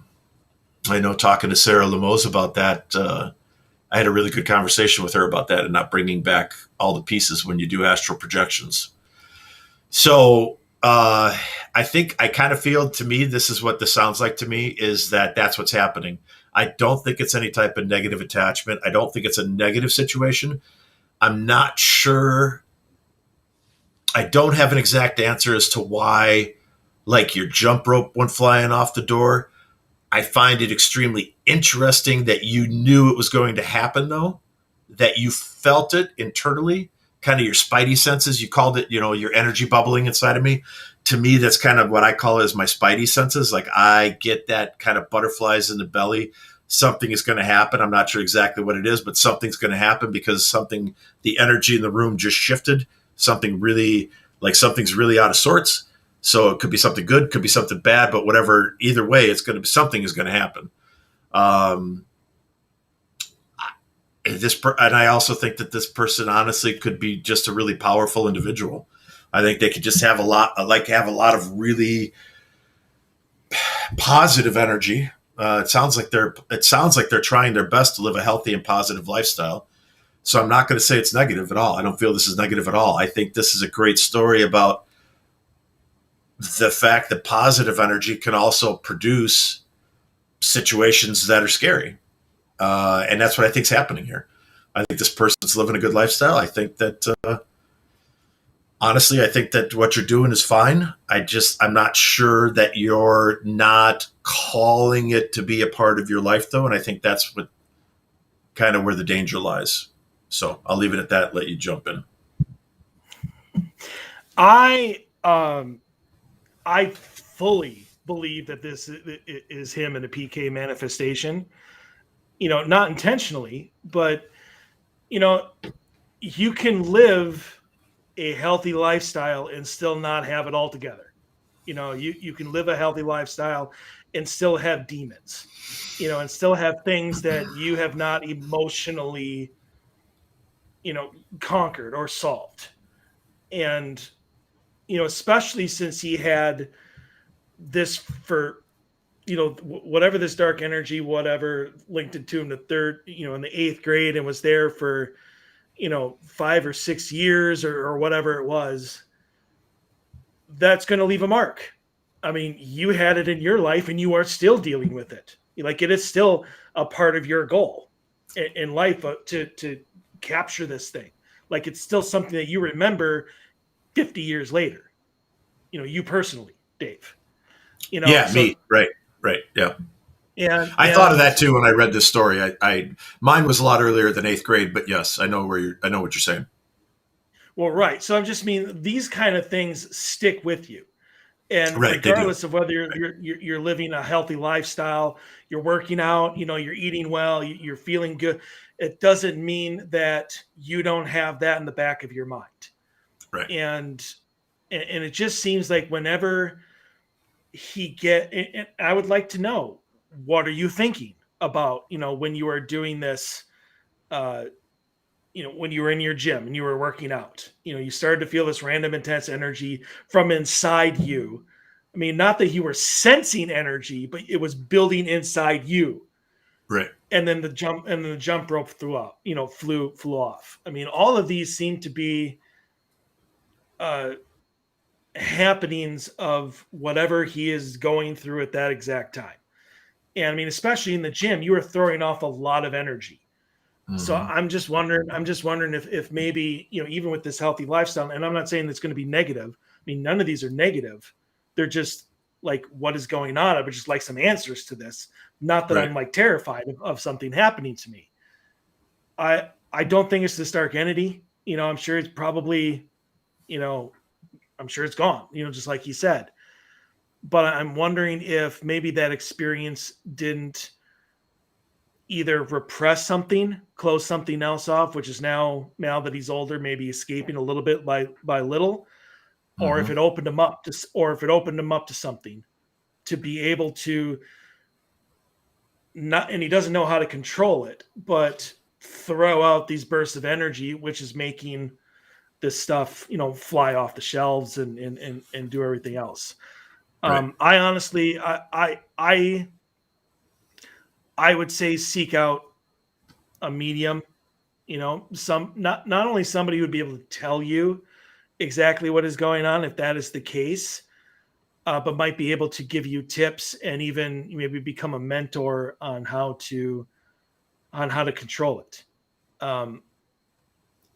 know, talking to Sarah Lemos about that, I had a really good conversation with her about that, and not bringing back all the pieces when you do astral projections. So I think I kind of feel, to me, this is what this sounds like to me, is that's what's happening. I don't think it's any type of negative attachment. I don't think it's a negative situation. I'm not sure. I don't have an exact answer as to why, like, your jump rope went flying off the door. I find it extremely interesting that you knew it was going to happen, though, that you felt it internally, kind of your spidey senses. You called it, your energy bubbling inside of me. To me, that's kind of what I call it as my spidey senses. Like, I get that kind of butterflies in the belly. Something is going to happen. I'm not sure exactly what it is, but something's going to happen, because the energy in the room just shifted. Something's really out of sorts. So it could be something good, could be something bad, but whatever, either way, something is going to happen. And I also think that this person honestly could be just a really powerful individual. I think they could just have a lot of really positive energy. It sounds like they're trying their best to live a healthy and positive lifestyle. So I'm not going to say it's negative at all. I don't feel this is negative at all. I think this is a great story about the fact that positive energy can also produce situations that are scary. And that's what I think is happening here. I think this person's living a good lifestyle. I think that, honestly, I think that what you're doing is fine. I'm not sure that you're not calling it to be a part of your life, though. And I think that's what kind of where the danger lies. So I'll leave it at that. Let you jump in. I fully believe that this is him in a PK manifestation. Not intentionally, but you can live a healthy lifestyle and still not have it all together. You can live a healthy lifestyle and still have demons, and still have things that you have not emotionally, conquered or solved. And, especially since he had this for, whatever this dark energy, whatever linked it to him the third, in the 8th grade, and was there for, 5 or 6 years or whatever it was, that's going to leave a mark. I mean, you had it in your life and you are still dealing with it. Like, it is still a part of your goal in life to capture this thing. Like, it's still something that you remember 50 years later, you personally, Dave, Yeah, so, me. Right. Yeah. and I thought of that too when I read this story. Mine was a lot earlier than 8th grade, but yes, I know what you're saying. Well, right. So I just mean these kind of things stick with you. And Right, they do. regardless of whether you're living a healthy lifestyle, you're working out, you're eating well, you're feeling good, it doesn't mean that you don't have that in the back of your mind. Right. And it just seems like whenever and I would like to know, what are you thinking about, when you are doing this, when you were in your gym and you were working out, you started to feel this random intense energy from inside you. I mean, not that you were sensing energy, but it was building inside you. Right. And then the jump rope flew off. I mean, all of these seem to be happenings of whatever he is going through at that exact time. And I mean, especially in the gym, you were throwing off a lot of energy. Mm-hmm. So I'm just wondering if maybe, even with this healthy lifestyle, and I'm not saying that's going to be negative. I mean, none of these are negative. They're just like, what is going on? I would just like some answers to this. Not that I'm like terrified of something happening to me. I don't think it's this dark entity. I'm sure it's probably, I'm sure it's gone, just like he said. But I'm wondering if maybe that experience didn't either repress something, close something else off, which is now that he's older, maybe escaping a little bit by little, or if it opened him up to something to be able to not, and he doesn't know how to control it, but throw out these bursts of energy, which is making this stuff, fly off the shelves and do everything else. Right. I honestly, I would say seek out a medium, not only somebody who would be able to tell you exactly what is going on, if that is the case, but might be able to give you tips and even maybe become a mentor on how to control it.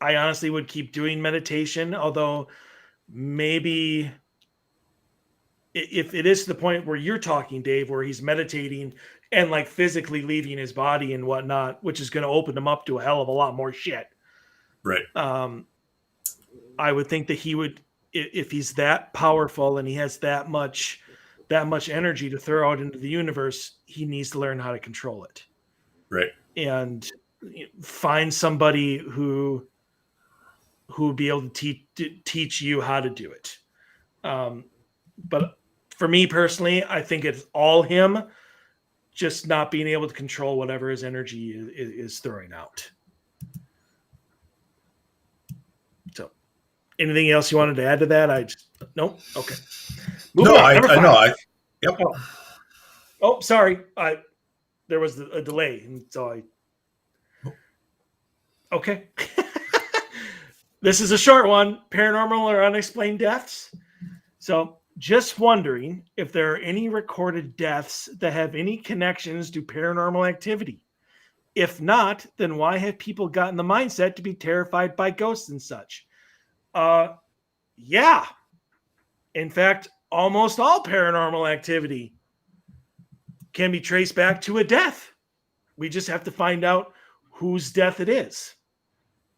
I honestly would keep doing meditation, although maybe if it is to the point where you're talking, Dave, where he's meditating and like physically leaving his body and whatnot, which is going to open him up to a hell of a lot more shit. Right. I would think that he would, if he's that powerful and he has that much energy to throw out into the universe, he needs to learn how to control it. Right. And find somebody who would be able to teach you how to do it. But for me personally, I think it's all him just not being able to control whatever his energy is throwing out. So anything else you wanted to add to that? Nope. Okay. Yep. Oh, sorry. There was a delay. And so okay. This is a short one, paranormal or unexplained deaths. So just wondering if there are any recorded deaths that have any connections to paranormal activity. If not, then why have people gotten the mindset to be terrified by ghosts and such? Yeah. In fact, almost all paranormal activity can be traced back to a death. We just have to find out whose death it is.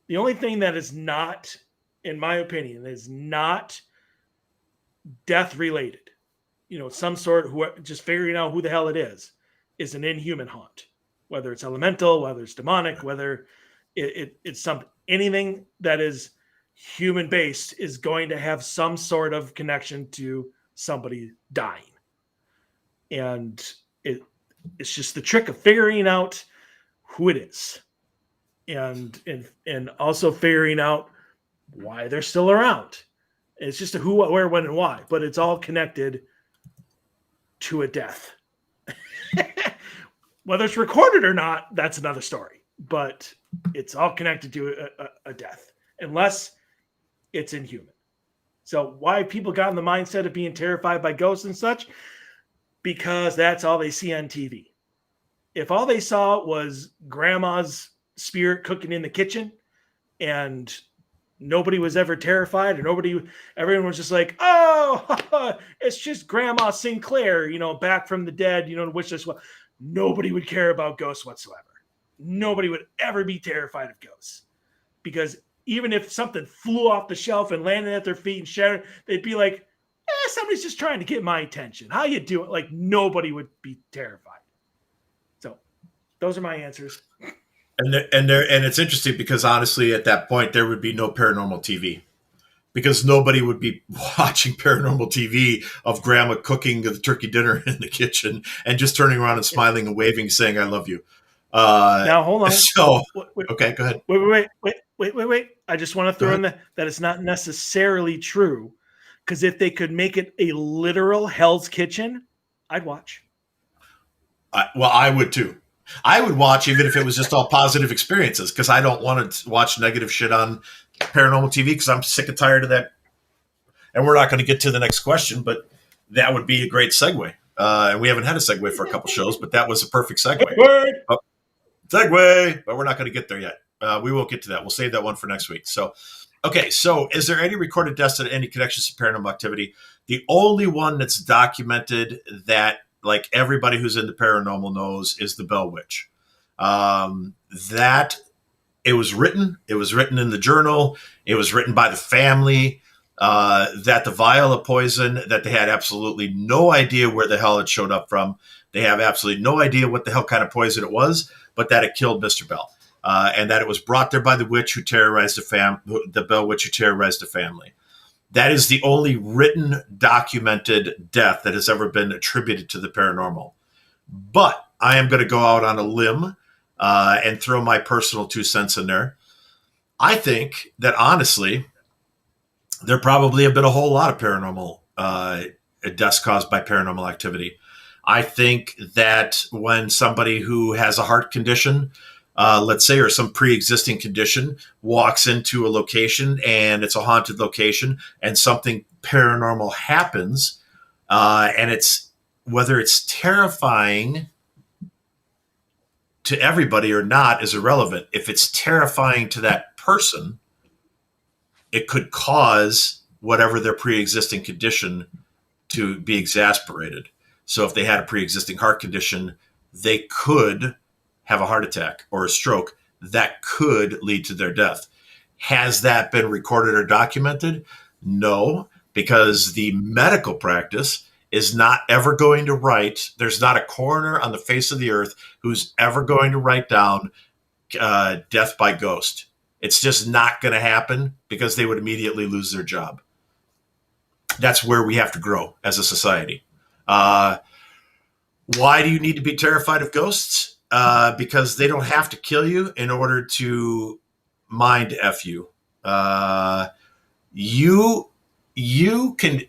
The only thing that is not, in my opinion, is not death related, some sort, just figuring out who the hell it is an inhuman haunt, whether it's elemental, whether it's demonic, whether it's something, anything that is human based is going to have some sort of connection to somebody dying. And it's just the trick of figuring out who it is. And also figuring out why they're still around. It's just a who, what, where, when, and why, but it's all connected to a death. Whether it's recorded or not, that's another story. but it's all connected to a death, unless it's inhuman. So why people got in the mindset of being terrified by ghosts and such? Because that's all they see on TV. If all they saw was grandma's spirit cooking in the kitchen and nobody was ever terrified, or everyone was just like, oh, it's just Grandma Sinclair, back from the dead, to wish us well. Nobody would care about ghosts whatsoever. Nobody would ever be terrified of ghosts, because even if something flew off the shelf and landed at their feet and shattered, they'd be like, somebody's just trying to get my attention. How you doing? Like, nobody would be terrified. So those are my answers. And it's interesting because honestly, at that point, there would be no paranormal TV, because nobody would be watching paranormal TV of grandma cooking the turkey dinner in the kitchen and just turning around and smiling and waving, saying, I love you. Now, hold on. So, okay, go ahead. Wait. I just want to throw in that it's not necessarily true, because if they could make it a literal Hell's Kitchen, I'd watch. Well, I would too. I would watch even if it was just all positive experiences, because I don't want to watch negative shit on paranormal TV, because I'm sick and tired of that. And we're not going to get to the next question, but that would be a great segue. And we haven't had a segue for a couple shows, but that was a perfect segue. Segue, but we're not going to get there yet. We won't get to that. We'll save that one for next week. So, okay. So is there any recorded deaths at any connections to paranormal activity? The only one that's documented that, like, everybody who's into paranormal knows, is the Bell Witch. That it was written in the journal. It was written by the family, that the vial of poison, that they had absolutely no idea where the hell it showed up from. They have absolutely no idea what the hell kind of poison it was, but that it killed Mr. Bell. And that it was brought there by the witch who terrorized the Bell Witch who terrorized the family. That is the only written, documented death that has ever been attributed to the paranormal. But I am going to go out on a limb and throw my personal 2 cents in there. I think that, honestly, there probably have been a whole lot of paranormal deaths caused by paranormal activity. I think that when somebody who has a heart condition, let's say, or some pre-existing condition, walks into a location and it's a haunted location and something paranormal happens, and it's, whether it's terrifying to everybody or not is irrelevant. If it's terrifying to that person, it could cause whatever their pre-existing condition to be exasperated. So if they had a pre-existing heart condition, they could have a heart attack or a stroke that could lead to their death. Has that been recorded or documented? No, because the medical practice is not ever going to write. There's not a coroner on the face of the earth who's ever going to write down death by ghost. It's just not going to happen, because they would immediately lose their job. That's where we have to grow as a society. Why do you need to be terrified of ghosts? Because they don't have to kill you in order to mind F you. You can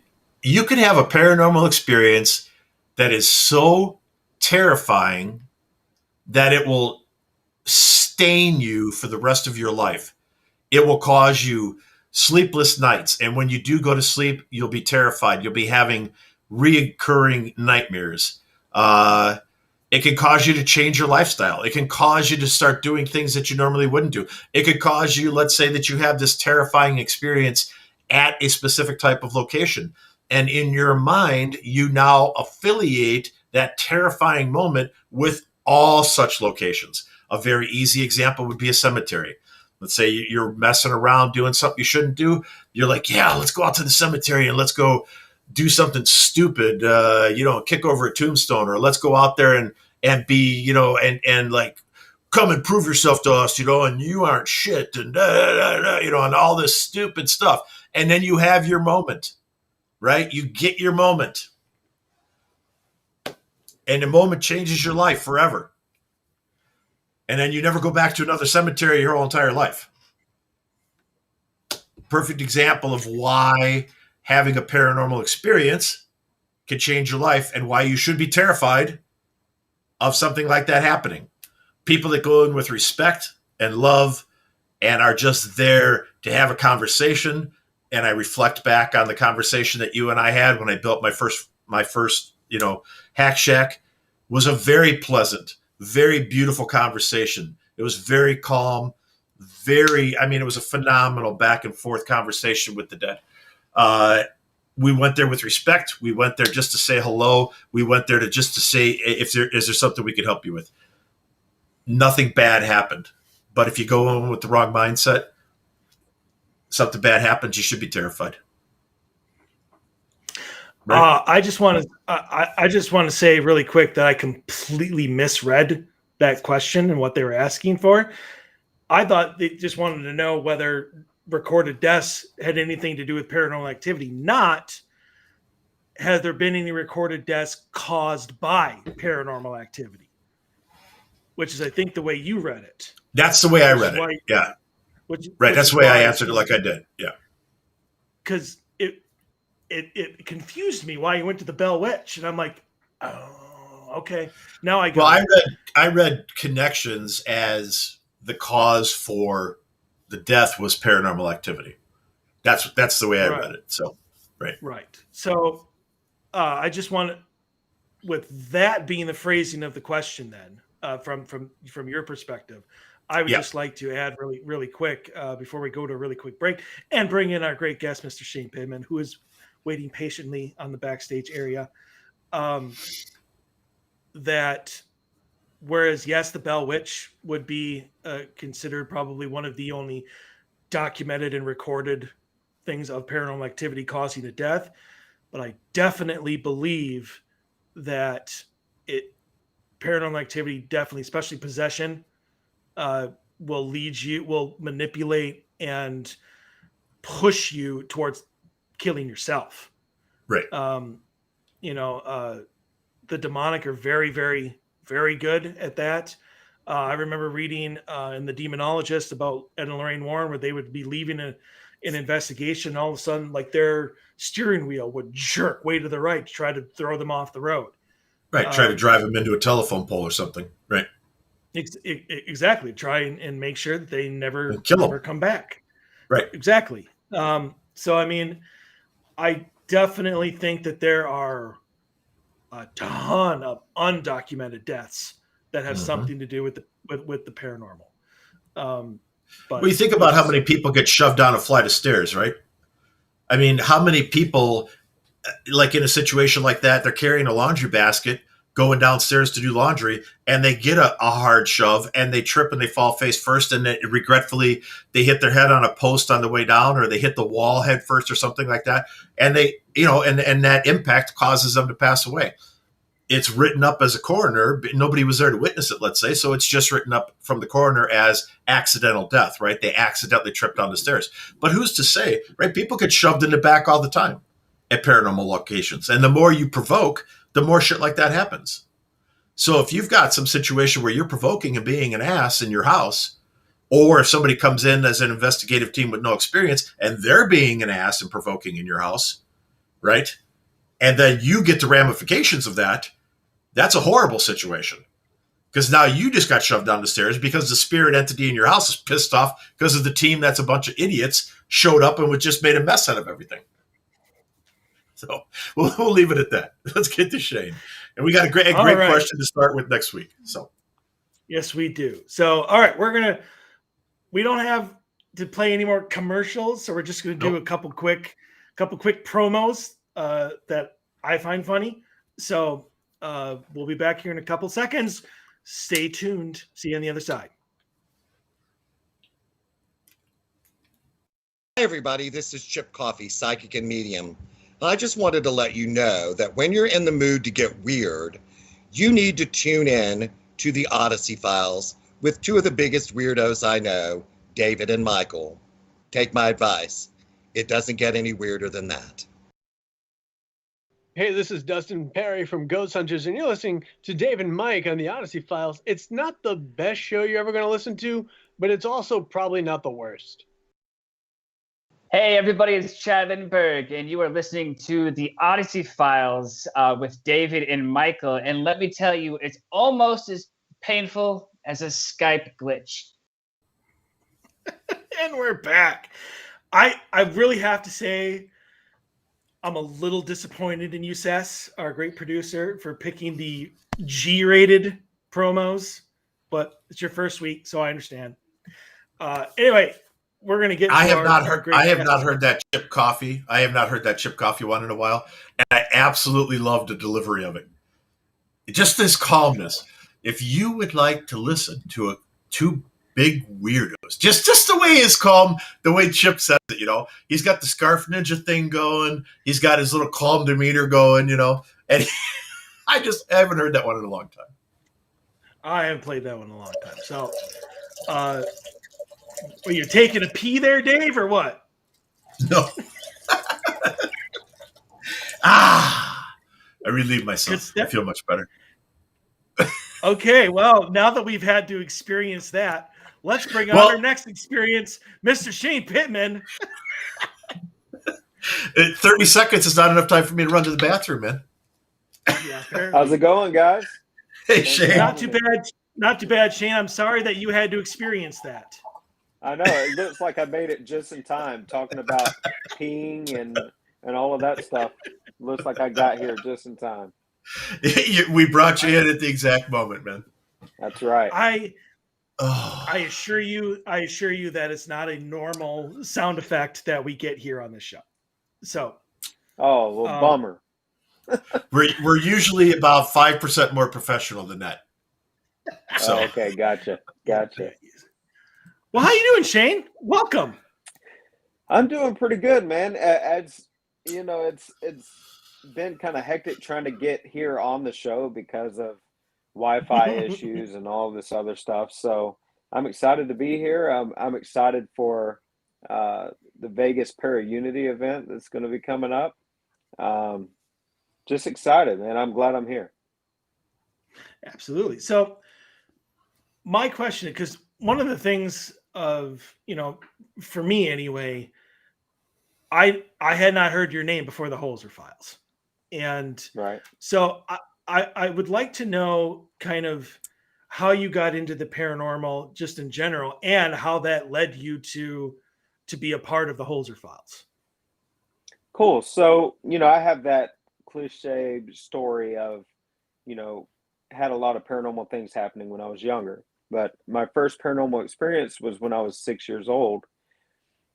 have a paranormal experience that is so terrifying that it will stain you for the rest of your life. It will cause you sleepless nights. And when you do go to sleep, you'll be terrified. You'll be having reoccurring nightmares. It can cause you to change your lifestyle. It can cause you to start doing things that you normally wouldn't do. It could cause you, let's say that you have this terrifying experience at a specific type of location. And in your mind, you now affiliate that terrifying moment with all such locations. A very easy example would be a cemetery. Let's say you're messing around doing something you shouldn't do. You're like, yeah, let's go out to the cemetery and let's go do something stupid, kick over a tombstone, or let's go out there and be, and like, come and prove yourself to us, and you aren't shit, and and all this stupid stuff. And then you have your moment, right? You get your moment. And the moment changes your life forever. And then you never go back to another cemetery your whole entire life. Perfect example of why having a paranormal experience can change your life and why you should be terrified of something like that happening. people that go in with respect and love and are just there to have a conversation. And I reflect back on the conversation that you and I had when I built my first, hack shack. Was a very pleasant, very beautiful conversation. It was very calm, it was a phenomenal back and forth conversation with the dead. We went there with respect. We went there just to say hello. We went there to say, is there something we could help you with? Nothing bad happened. But if you go in with the wrong mindset, something bad happens, you should be terrified. Right? I just want to say really quick that I completely misread that question and what they were asking for. I thought they just wanted to know whether recorded deaths had anything to do with paranormal activity. Not, has there been any recorded deaths caused by paranormal activity? Which is, I think, the way you read it. That's the way I read it. Yeah. That's the way I answered it like I did. Yeah. Because it confused me why you went to the Bell Witch. And I'm like, oh, okay. Now I got it. I read connections as the cause for the death was paranormal activity. That's the way I read it. So, right. So I just want to, with that being the phrasing of the question then, from your perspective, I would just like to add really, really quick before we go to a really quick break and bring in our great guest, Mr. Shane Pittman, who is waiting patiently on the backstage area. That whereas, yes, the Bell Witch would be considered probably one of the only documented and recorded things of paranormal activity causing a death, but I definitely believe that paranormal activity definitely, especially possession, will manipulate and push you towards killing yourself. Right. The demonic are very, very, very good at that. I remember reading in The Demonologist about Ed and Lorraine Warren, where they would be leaving an investigation, and all of a sudden, like, their steering wheel would jerk way to the right to try to throw them off the road. Right. Try to drive them into a telephone pole or something. Right. Exactly. Try and make sure that they never come back. Right. Exactly. So, I mean, I definitely think that there are a ton of undocumented deaths that have something to do with the paranormal. But you think about how many people get shoved down a flight of stairs, right? I mean, how many people, like in a situation like that, they're carrying a laundry basket going downstairs to do laundry, and they get a hard shove and they trip and they fall face first, and regretfully they hit their head on a post on the way down, or they hit the wall head first or something like that. And they, and that impact causes them to pass away. It's written up as a coroner, but nobody was there to witness it, let's say. So it's just written up from the coroner as accidental death, right? They accidentally tripped down the stairs. But who's to say, right? People get shoved in the back all the time at paranormal locations. And the more you provoke, the more shit like that happens. So if you've got some situation where you're provoking and being an ass in your house, or if somebody comes in as an investigative team with no experience and they're being an ass and provoking in your house, right? And then you get the ramifications of that, that's a horrible situation. Because now you just got shoved down the stairs because the spirit entity in your house is pissed off because of the team that's a bunch of idiots showed up and was just made a mess out of everything. So we'll leave it at that. Let's get to Shane. And we got a great question to start with next week. So yes, we do. So, all right, we don't have to play any more commercials. So we're just going to do a couple quick promos that I find funny. So we'll be back here in a couple seconds. Stay tuned. See you on the other side. Hi, everybody. This is Chip Coffey, psychic and medium. I just wanted to let you know that when you're in the mood to get weird, you need to tune in to the Odyssey Files with two of the biggest weirdos I know, David and Michael. Take my advice. It doesn't get any weirder than that. Hey, this is Dustin Perry from Ghost Hunters, and you're listening to Dave and Mike on the Odyssey Files. It's not the best show you're ever going to listen to, but it's also probably not the worst. Hey, everybody, it's Chad Lindbergh, and you are listening to the Odyssey Files with David and Michael. And let me tell you, it's almost as painful as a Skype glitch. And we're back. I really have to say, I'm a little disappointed in you, Sess, our great producer, for picking the G-rated promos, but it's your first week, so I understand. Anyway, we're gonna get. I to have not our heard. great I have guest. not heard that chip coffee. I have not heard that chip coffee one in a while, and I absolutely love the delivery of it. Just this calmness. If you would like to listen to two big weirdos, just the way it's calm, the way Chip says it, he's got the Scarf Ninja thing going. He's got his little calm demeanor going, and I haven't heard that one in a long time. I haven't played that one in a long time. So, were you taking a pee there, Dave, or what? No. I relieve myself. I feel much better. Okay, well, now that we've had to experience that, let's bring on our next experience, Mr. Shane Pittman. 30 seconds is not enough time for me to run to the bathroom, man. Yeah, apparently. How's it going, guys? Hey, Shane. Not too bad. Not too bad, Shane. I'm sorry that you had to experience that. I know. It looks like I made it just in time, talking about peeing and all of that stuff. Looks like I got here just in time. We brought you in at the exact moment, man. That's right. I assure you that it's not a normal sound effect that we get here on this show. So, bummer. We're usually about 5% more professional than that. So. Okay, gotcha. Well, how you doing, Shane? Welcome. I'm doing pretty good, man. As you know, it's been kind of hectic trying to get here on the show because of Wi-Fi issues and all this other stuff. So I'm excited to be here. I'm excited for the Vegas Para-Unity event that's going to be coming up. Just excited, man. I'm glad I'm here. Absolutely. So my question, because one of the things for me anyway, I had not heard your name before the Holzer Files. And right. So I would like to know kind of how you got into the paranormal just in general and how that led you to be a part of the Holzer Files. Cool. So, I have that cliche story of, had a lot of paranormal things happening when I was younger. But my first paranormal experience was when I was 6 years old.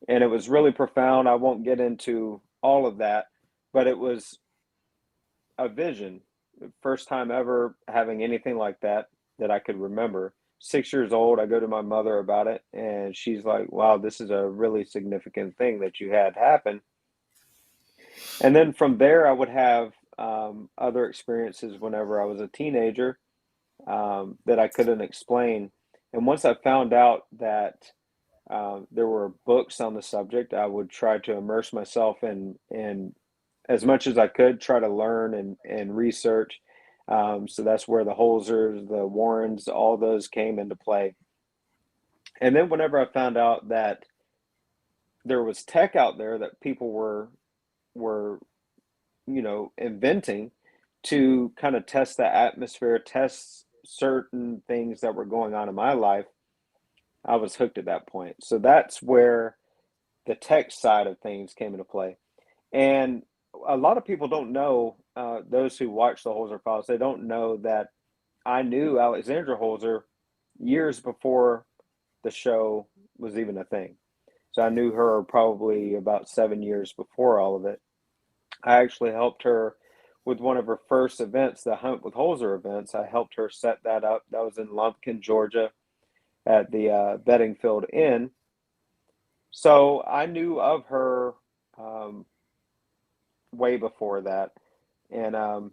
And it was really profound. I won't get into all of that, but it was a vision. First time ever having anything like that I could remember. 6 years old, I go to my mother about it, and she's like, wow, this is a really significant thing that you had happen. And then from there, I would have other experiences whenever I was a teenager that I couldn't explain. And once I found out that there were books on the subject, I would try to immerse myself in as much as I could, try to learn and research. So that's where the Holzers, the Warrens, all those came into play. And then whenever I found out that there was tech out there that people were inventing to kind of test the atmosphere, test certain things that were going on in my life, I was hooked at that point. So that's where the tech side of things came into play. And a lot of people don't know, those who watch the Holzer Files, they don't know that I knew Alexandra Holzer years before the show was even a thing. So I knew her probably about 7 years before all of it. I actually helped her with one of her first events, the Hunt with Holzer events. I helped her set that up. That was in Lumpkin, Georgia, at the Beddingfield Inn. So I knew of her way before that. And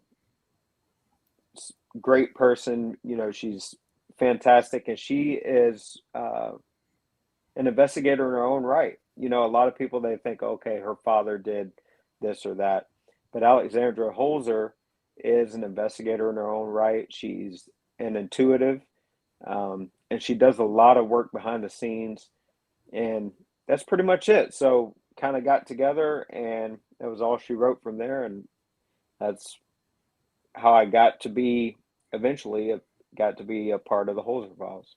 great person, she's fantastic. And she is an investigator in her own right. A lot of people, they think, okay, her father did this or that. But Alexandra Holzer is an investigator in her own right. She's an intuitive, and she does a lot of work behind the scenes. And that's pretty much it. So kind of got together, and that was all she wrote from there. And that's how I got to be eventually got to be a part of the Holzer Files.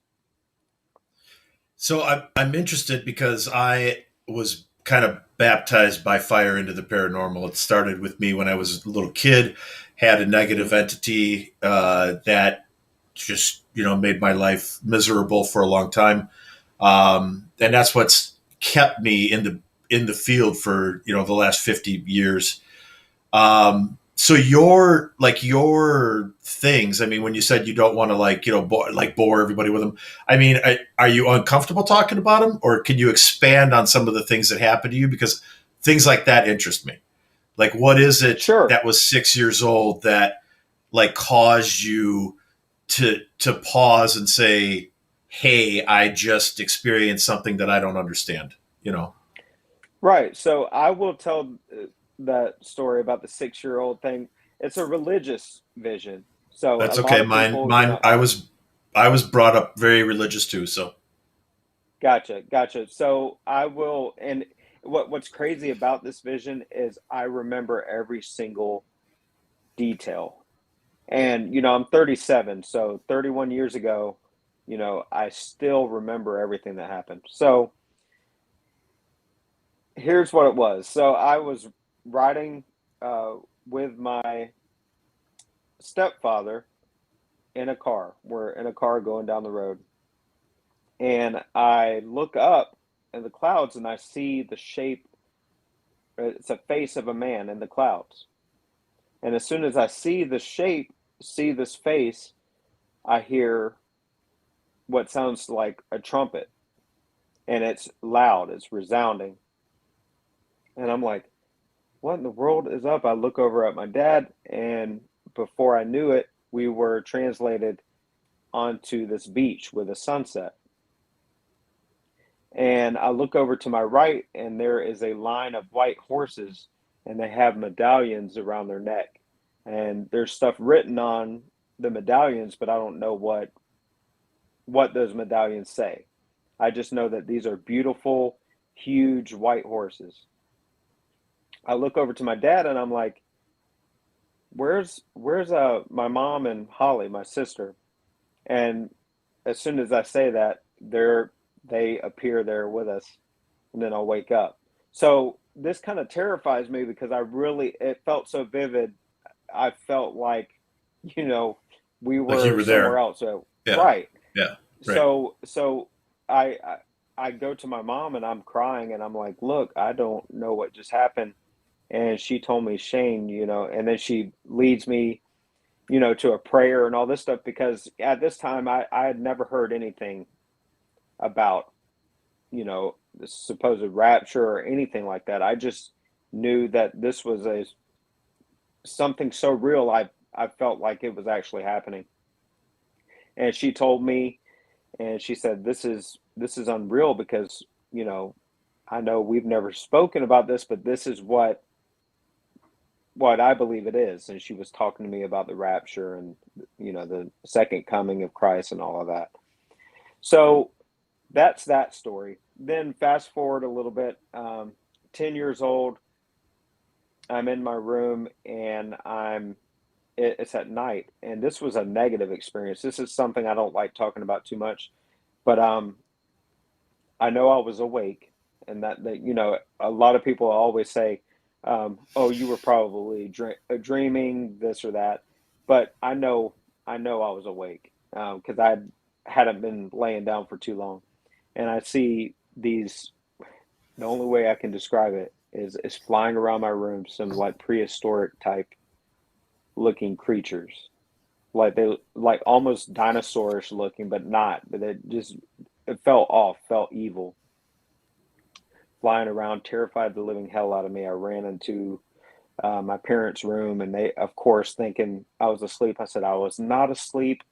So I'm interested because I was kind of baptized by fire into the paranormal. It started with me when I was a little kid, had a negative entity that just made my life miserable for a long time, and that's what's kept me in the field for the last 50 years. So your things, I mean, when you said you don't want to bore everybody with them, I mean, are you uncomfortable talking about them, or can you expand on some of the things that happened to you? Because things like that interest me. Like, what is it Sure. that was 6 years old that caused you to pause and say, "Hey, I just experienced something that I don't understand." Right. So I will tell that story about the 6-year-old thing. It's a religious vision. So a That's lot okay. of Mine, people, mine. I was brought up very religious too. So gotcha. So I will, and what's crazy about this vision is I remember every single detail. And I'm 37, so 31 years ago, I still remember everything that happened. So here's what it was. So I was riding with my stepfather in a car. We're in a car going down the road, and I look up in the clouds and I see the shape. It's a face of a man in the clouds. And as soon as I see the shape, see this face, I hear what sounds like a trumpet, and it's loud, it's resounding. And I'm like, what in the world is up? I look over at my dad, and before I knew it, we were translated onto this beach with a sunset. And I look over to my right, and there is a line of white horses, and they have medallions around their neck. And there's stuff written on the medallions, but I don't know what those medallions say. I just know that these are beautiful, huge white horses. I look over to my dad, and I'm like, where's my mom and Holly, my sister? And as soon as I say that, they appear there with us, and then I'll wake up. So this kind of terrifies me because it felt so vivid. I felt like, we like you were were somewhere there. else. So Yeah. right. Yeah. Right. So I go to my mom and I'm crying and I'm like, look, I don't know what just happened. And she told me, Shane, and then she leads me, to a prayer and all this stuff, because at this time I had never heard anything about, the supposed rapture or anything like that. I just knew that this was something so real. I felt like it was actually happening. And she told me, and she said, this is unreal because, I know we've never spoken about this, but this is what I believe it is. And she was talking to me about the rapture and, the second coming of Christ and all of that. So that's that story. Then fast forward a little bit, 10 years old, I'm in my room and it's at night. And this was a negative experience. This is something I don't like talking about too much, but I know I was awake, and that a lot of people always say, "Oh, you were probably dreaming this or that," but I know I was awake because I hadn't been laying down for too long, and I see these. The only way I can describe it is flying around my room, some like prehistoric type looking creatures, like almost dinosaurish looking, but not. But it felt off, felt evil. Flying around, terrified the living hell out of me. I ran into my parents' room, and they, of course, thinking I was asleep. I said, I was not asleep.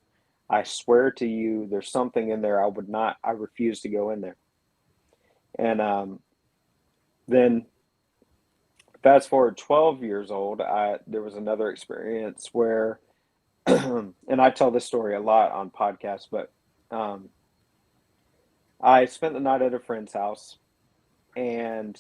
I swear to you, there's something in there. I refuse to go in there. And then fast forward 12 years old, there was another experience where, and I tell this story a lot on podcasts, but I spent the night at a friend's house, and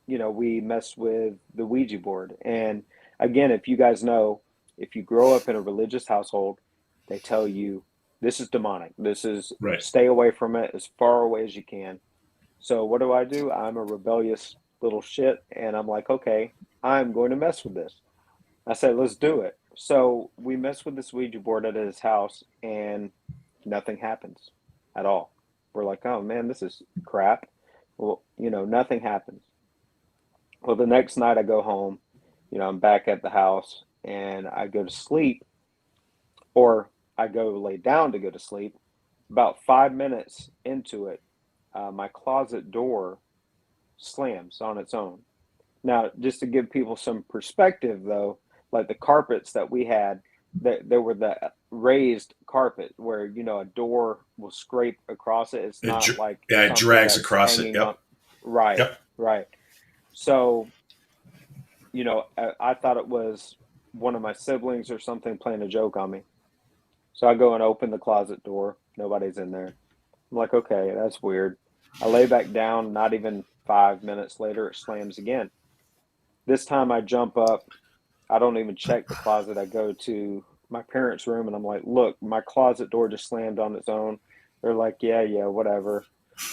we messed with the Ouija board. And again, if you guys know, if you grow up in a religious household, they tell you this is demonic. This is Right. stay away from it as far away as you can. So what do? I'm a rebellious little shit, and I'm like, okay, I'm going to mess with this. I said, let's do it. So we mess with this Ouija board at his house, and nothing happens at all. We're like, oh man, this is crap. Well, nothing happens. Well, the next night I go home, I'm back at the house, and I go to sleep, or I go lay down to go to sleep. About 5 minutes into it, my closet door slams on its own. Now, just to give people some perspective, though, like the carpets that we had, there were the raised carpet where a door will scrape across it. It's not like it something drags that's across it. hanging Yep. on. Right. Yep. Right. So, I thought it was one of my siblings or something playing a joke on me. So I go and open the closet door. Nobody's in there. I'm like, okay, that's weird. I lay back down. Not even 5 minutes later, it slams again. This time I jump up. I don't even check the closet. I go to my parents' room and I'm like, look, my closet door just slammed on its own. They're like, yeah, whatever.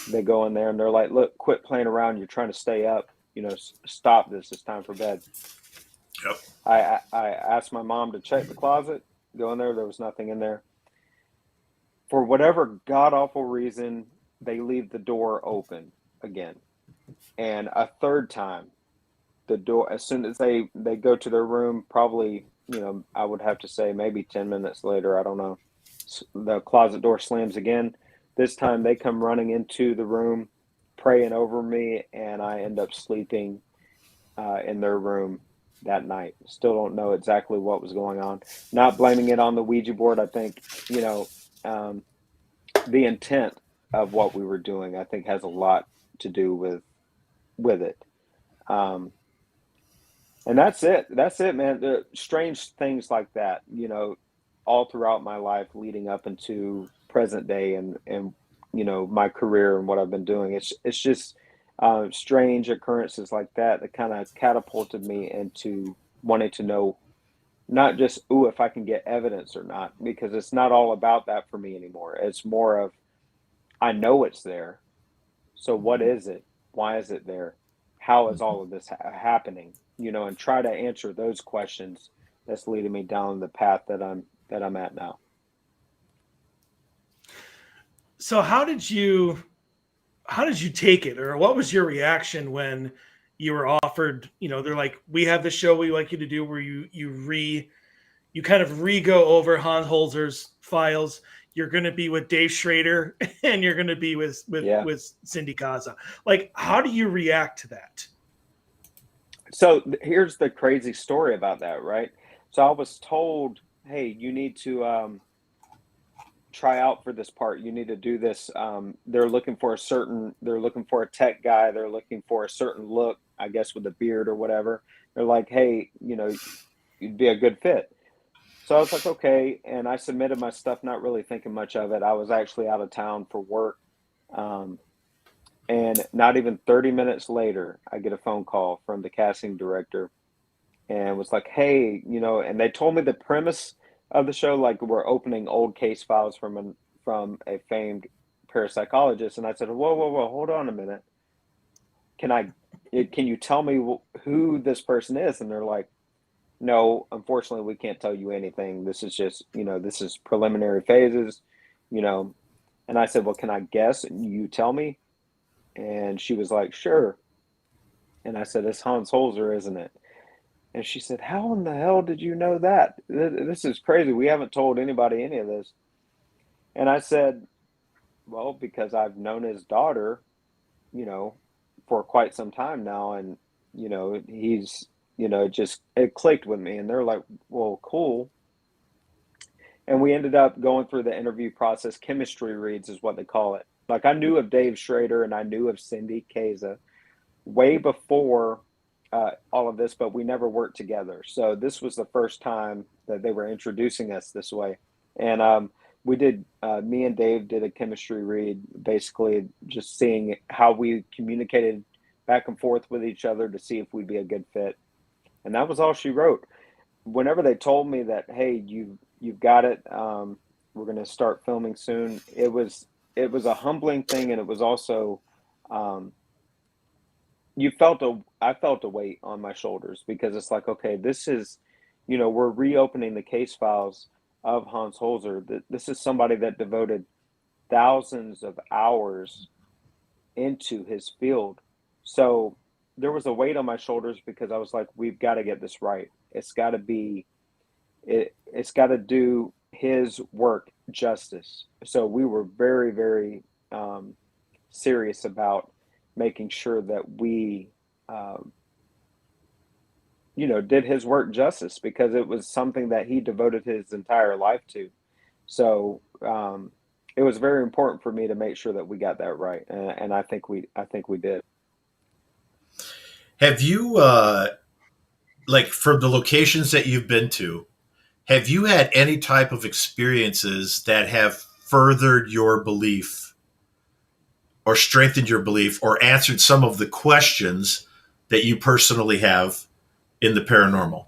They go in there and they're like, look, quit playing around. You're trying to stay up. Stop this. It's time for bed. Yep. I asked my mom to check the closet. Go in there. There was nothing in there. For whatever god-awful reason, they leave the door open again. And a third time, the door, as soon as they go to their room, probably, I would have to say maybe 10 minutes later, I don't know, the closet door slams again. This time they come running into the room, praying over me, and I end up sleeping in their room that night. Still don't know exactly what was going on. Not blaming it on the Ouija board. I think, the intent of what we were doing, I think, has a lot to do with it. And that's it. That's it, man. The strange things like that, all throughout my life leading up into present day and my career and what I've been doing. It's just strange occurrences like that kind of catapulted me into wanting to know not just, if I can get evidence or not, because it's not all about that for me anymore. It's more of, I know it's there. So what is it? Why is it there? How is all of this happening? And try to answer those questions that's leading me down the path that I'm at now. So how did you take it, or what was your reaction when you were offered, they're like, we have this show we'd like you to do where you kind of re-go over Hans Holzer's files. You're going to be with Dave Schrader and you're going to be with Cindy Kaza. Like, how do you react to that? So here's the crazy story about that, right? So I was told, hey, you need to try out for this part. You need to do this. They're looking for a tech guy. They're looking for a certain look, I guess, with a beard or whatever. They're like, hey, you'd be a good fit. So I was like, okay. And I submitted my stuff, not really thinking much of it. I was actually out of town for work. And not even 30 minutes later, I get a phone call from the casting director and was like, hey, and they told me the premise of the show, like we're opening old case files from a famed parapsychologist. And I said, whoa, hold on a minute. Can you tell me who this person is? And they're like, no, unfortunately, we can't tell you anything. This is just, this is preliminary phases, And I said, well, can I guess? And you tell me? And she was like, sure. And I said, it's Hans Holzer, isn't it? And she said, how in the hell did you know that? This is crazy. We haven't told anybody any of this. And I said, well, because I've known his daughter, for quite some time now. And, he's, it clicked with me. And they're like, well, cool. And we ended up going through the interview process. Chemistry reads is what they call it. Like, I knew of Dave Schrader and I knew of Cindy Kaza way before all of this, but we never worked together. So this was the first time that they were introducing us this way. And we did, me and Dave did a chemistry read, basically just seeing how we communicated back and forth with each other to see if we'd be a good fit. And that was all she wrote. Whenever they told me that, hey, you've got it, we're going to start filming soon. It was a humbling thing, and it was also I felt a weight on my shoulders, because it's like, okay, this is, we're reopening the case files of Hans Holzer. This is somebody that devoted thousands of hours into his field. So there was a weight on my shoulders, because I was like, we've got to get this right. It's got to do his work justice. So we were very, very serious about making sure that we, did his work justice, because it was something that he devoted his entire life to. So it was very important for me to make sure that we got that right, and I think we did. Have you, like, for the locations that you've been to, have you had any type of experiences that have furthered your belief or strengthened your belief or answered some of the questions that you personally have in the paranormal?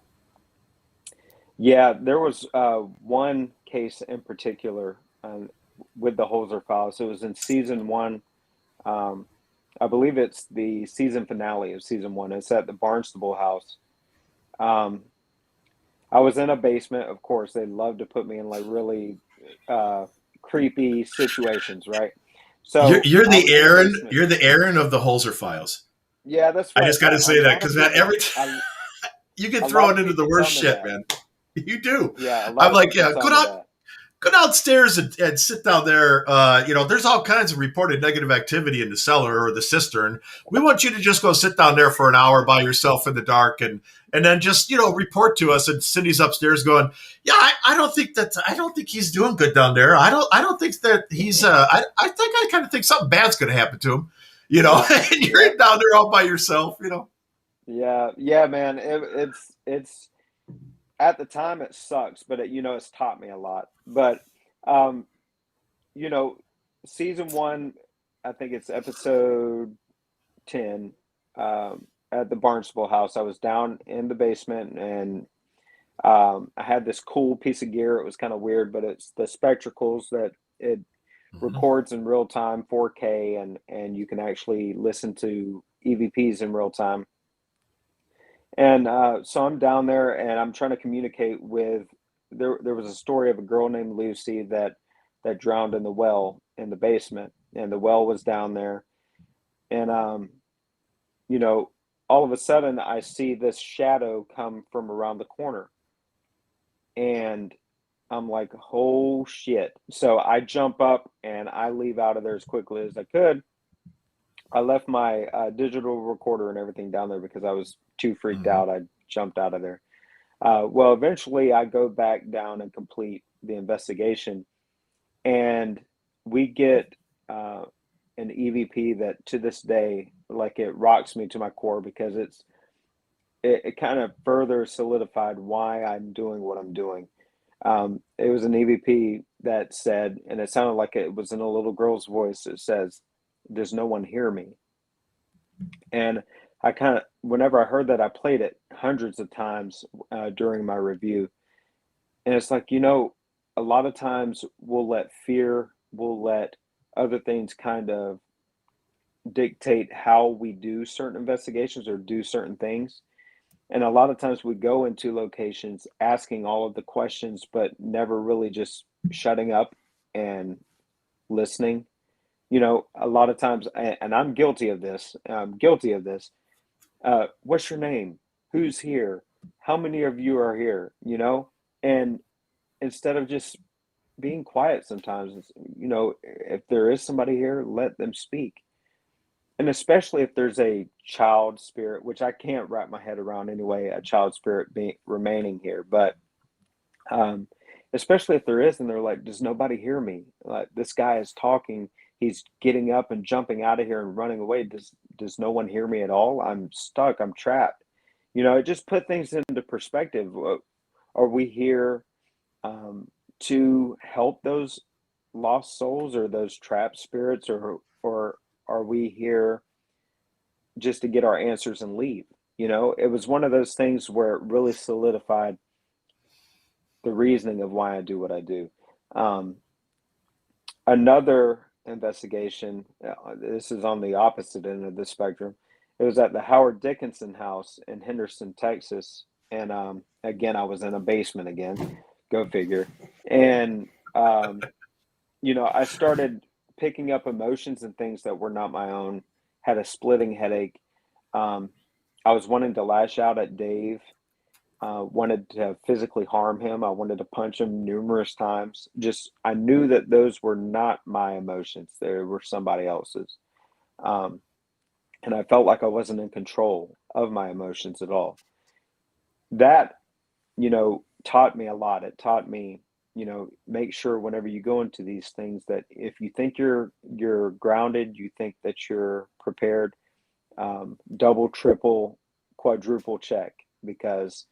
Yeah, there was one case in particular with the Holzer files. It was in season 1. I believe it's the season finale of season 1. It's at the Barnstable house. I was in a basement. Of course, they love to put me in like really creepy situations, right? So You're I was the in a Aaron. basement. You're the Aaron of the Holzer files. Yeah, that's I right. just got to A say that, lot of because man, people- you get a lot thrown of into the people worst tell me shit, that. man. You do. Yeah, a lot I'm of like, people yeah, tell me that. go downstairs and sit down there. There's all kinds of reported negative activity in the cellar or the cistern. We want you to just go sit down there for an hour by yourself in the dark, and then just report to us. And Cindy's upstairs going, yeah, I don't think he's doing good down there. I don't think that he's. I kind of think something bad's going to happen to him. And you're down there all by yourself. Yeah, man. It's at the time it sucks, but it's taught me a lot. But you know, season 1, I think it's episode 10, at the Barnstable house. I was down in the basement, and I had this cool piece of gear. It was kind of weird, but it's the spectacles that it records in real time, 4K, and you can actually listen to EVPs in real time. And so I'm down there, and I'm trying to communicate with. There was a story of a girl named Lucy that drowned in the well in the basement, and the well was down there. And all of a sudden I see this shadow come from around the corner, and I'm like, oh shit. So I jump up and I leave out of there as quickly as I could. I left my digital recorder and everything down there because I was too freaked out. I jumped out of there. Well, eventually I go back down and complete the investigation, and we get an EVP that to this day, like, it rocks me to my core, because it kind of further solidified why I'm doing what I'm doing. It was an EVP that said, and it sounded like it was in a little girl's voice, it says, "Does no one hear me?" And I kind of, whenever I heard that, I played it hundreds of times during my review. And it's like, a lot of times we'll let other things kind of dictate how we do certain investigations or do certain things. And a lot of times we go into locations asking all of the questions, but never really just shutting up and listening. A lot of times, and I'm guilty of this. What's your name? Who's here? How many of you are here? And instead of just being quiet, sometimes, if there is somebody here, let them speak. And especially if there's a child spirit, which I can't wrap my head around anyway, a child spirit remaining here. But especially if there is, and they're like, does nobody hear me? Like, this guy is talking. He's getting up and jumping out of here and running away. Does no one hear me at all? I'm stuck. I'm trapped. It just put things into perspective. Are we here to help those lost souls or those trapped spirits, or are we here just to get our answers and leave? It was one of those things where it really solidified the reasoning of why I do what I do. Another investigation, this is on the opposite end of the spectrum. It was at the Howard Dickinson house in Henderson, Texas. And again, I was in a basement again. Go figure. And, I started picking up emotions and things that were not my own, had a splitting headache. I was wanting to lash out at Dave, wanted to physically harm him. I wanted to punch him numerous times. I knew that those were not my emotions. They were somebody else's. And I felt like I wasn't in control of my emotions at all. That, taught me a lot. It taught me, make sure whenever you go into these things that if you think you're grounded, you think that you're prepared, double, triple, quadruple check, because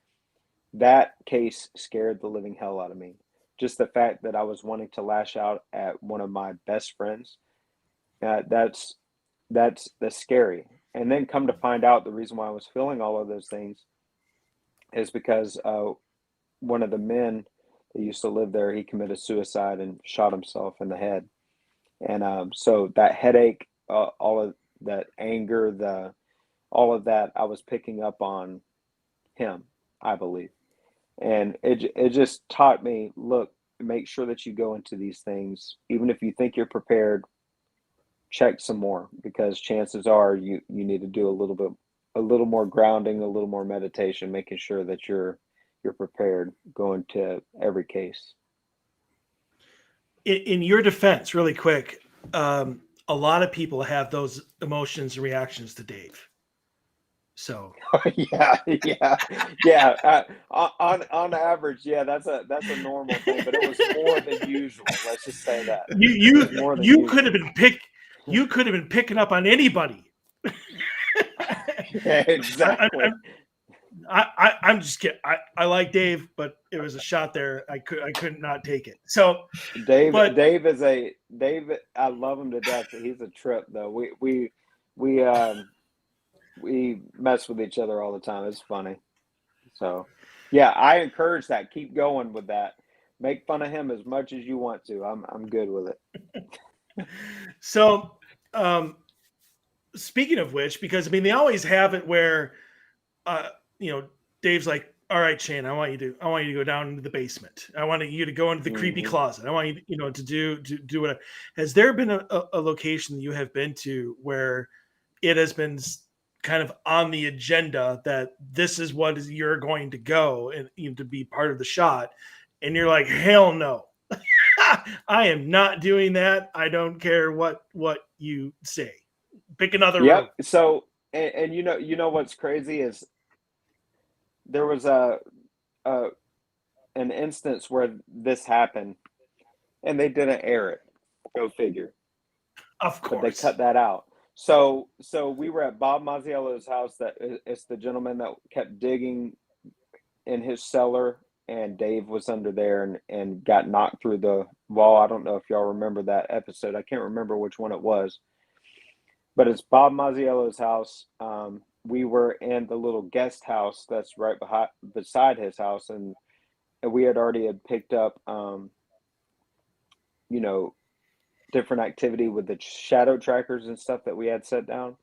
that case scared the living hell out of me. Just the fact that I was wanting to lash out at one of my best friends, that's scary. And then come to find out the reason why I was feeling all of those things is because one of the men that used to live there, he committed suicide and shot himself in the head. And so that headache, all of that anger, all of that, I was picking up on him, I believe. And it just taught me, look, make sure that you go into these things, even if you think you're prepared, check some more, because chances are you need to do a little more grounding, a little more meditation, making sure that you're prepared going to every case. In your defense, really quick, a lot of people have those emotions and reactions to Dave. So yeah. On average, yeah, that's a normal thing, but it was more than usual. Let's just say that you could have been picking up on anybody. Yeah, exactly. I'm just kidding. I like Dave, but it was a shot there. I could not take it. So Dave, I love him to death. He's a trip though. We mess with each other all the time. It's funny. So yeah, I encourage that. Keep going with that. Make fun of him as much as you want to. I'm good with it. So speaking of which, because they always have it where Dave's like, all right, Shane, I want you to go down into the basement. I want you to go into the creepy closet. I want you to do whatever. Has there been a location that you have been to where it has been kind of on the agenda that this is what you're going to go and to be part of the shot, and you're like, hell no, I am not doing that. I don't care what you say. Pick another room. So and you know what's crazy is there was an instance where this happened and they didn't air it. Go figure. Of course. But they cut that out. So we were at Bob Mazziello's house. It's the gentleman that kept digging in his cellar, and Dave was under there and got knocked through the wall. I don't know if y'all remember that episode. I can't remember which one it was. But it's Bob Mazziello's house. We were in the little guest house that's right beside his house, and we had picked up, different activity with the shadow trackers and stuff that we had set down.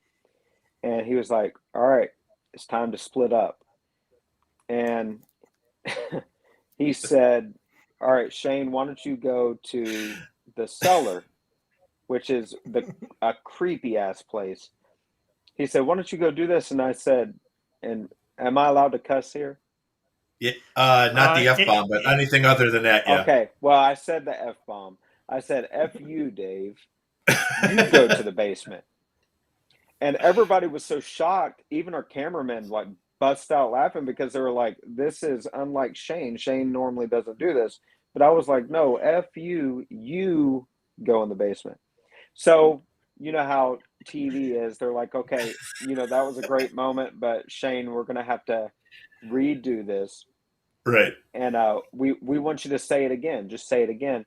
And he was like, all right, it's time to split up. And he said, all right, Shane, why don't you go to the cellar, which is a creepy ass place. He said, why don't you go do this? And I said, and am I allowed to cuss here? Yeah, not the F-bomb, but anything other than that, yeah. Okay, well, I said the F-bomb. I said, F you, Dave. You go to the basement. And everybody was so shocked, even our cameramen bust out laughing because they were like, this is unlike Shane. Shane normally doesn't do this. But I was like, no, F you, you go in the basement. So you know how TV is. They're like, okay, that was a great moment, but Shane, we're going to have to redo this. Right. And we want you to say it again. Just say it again.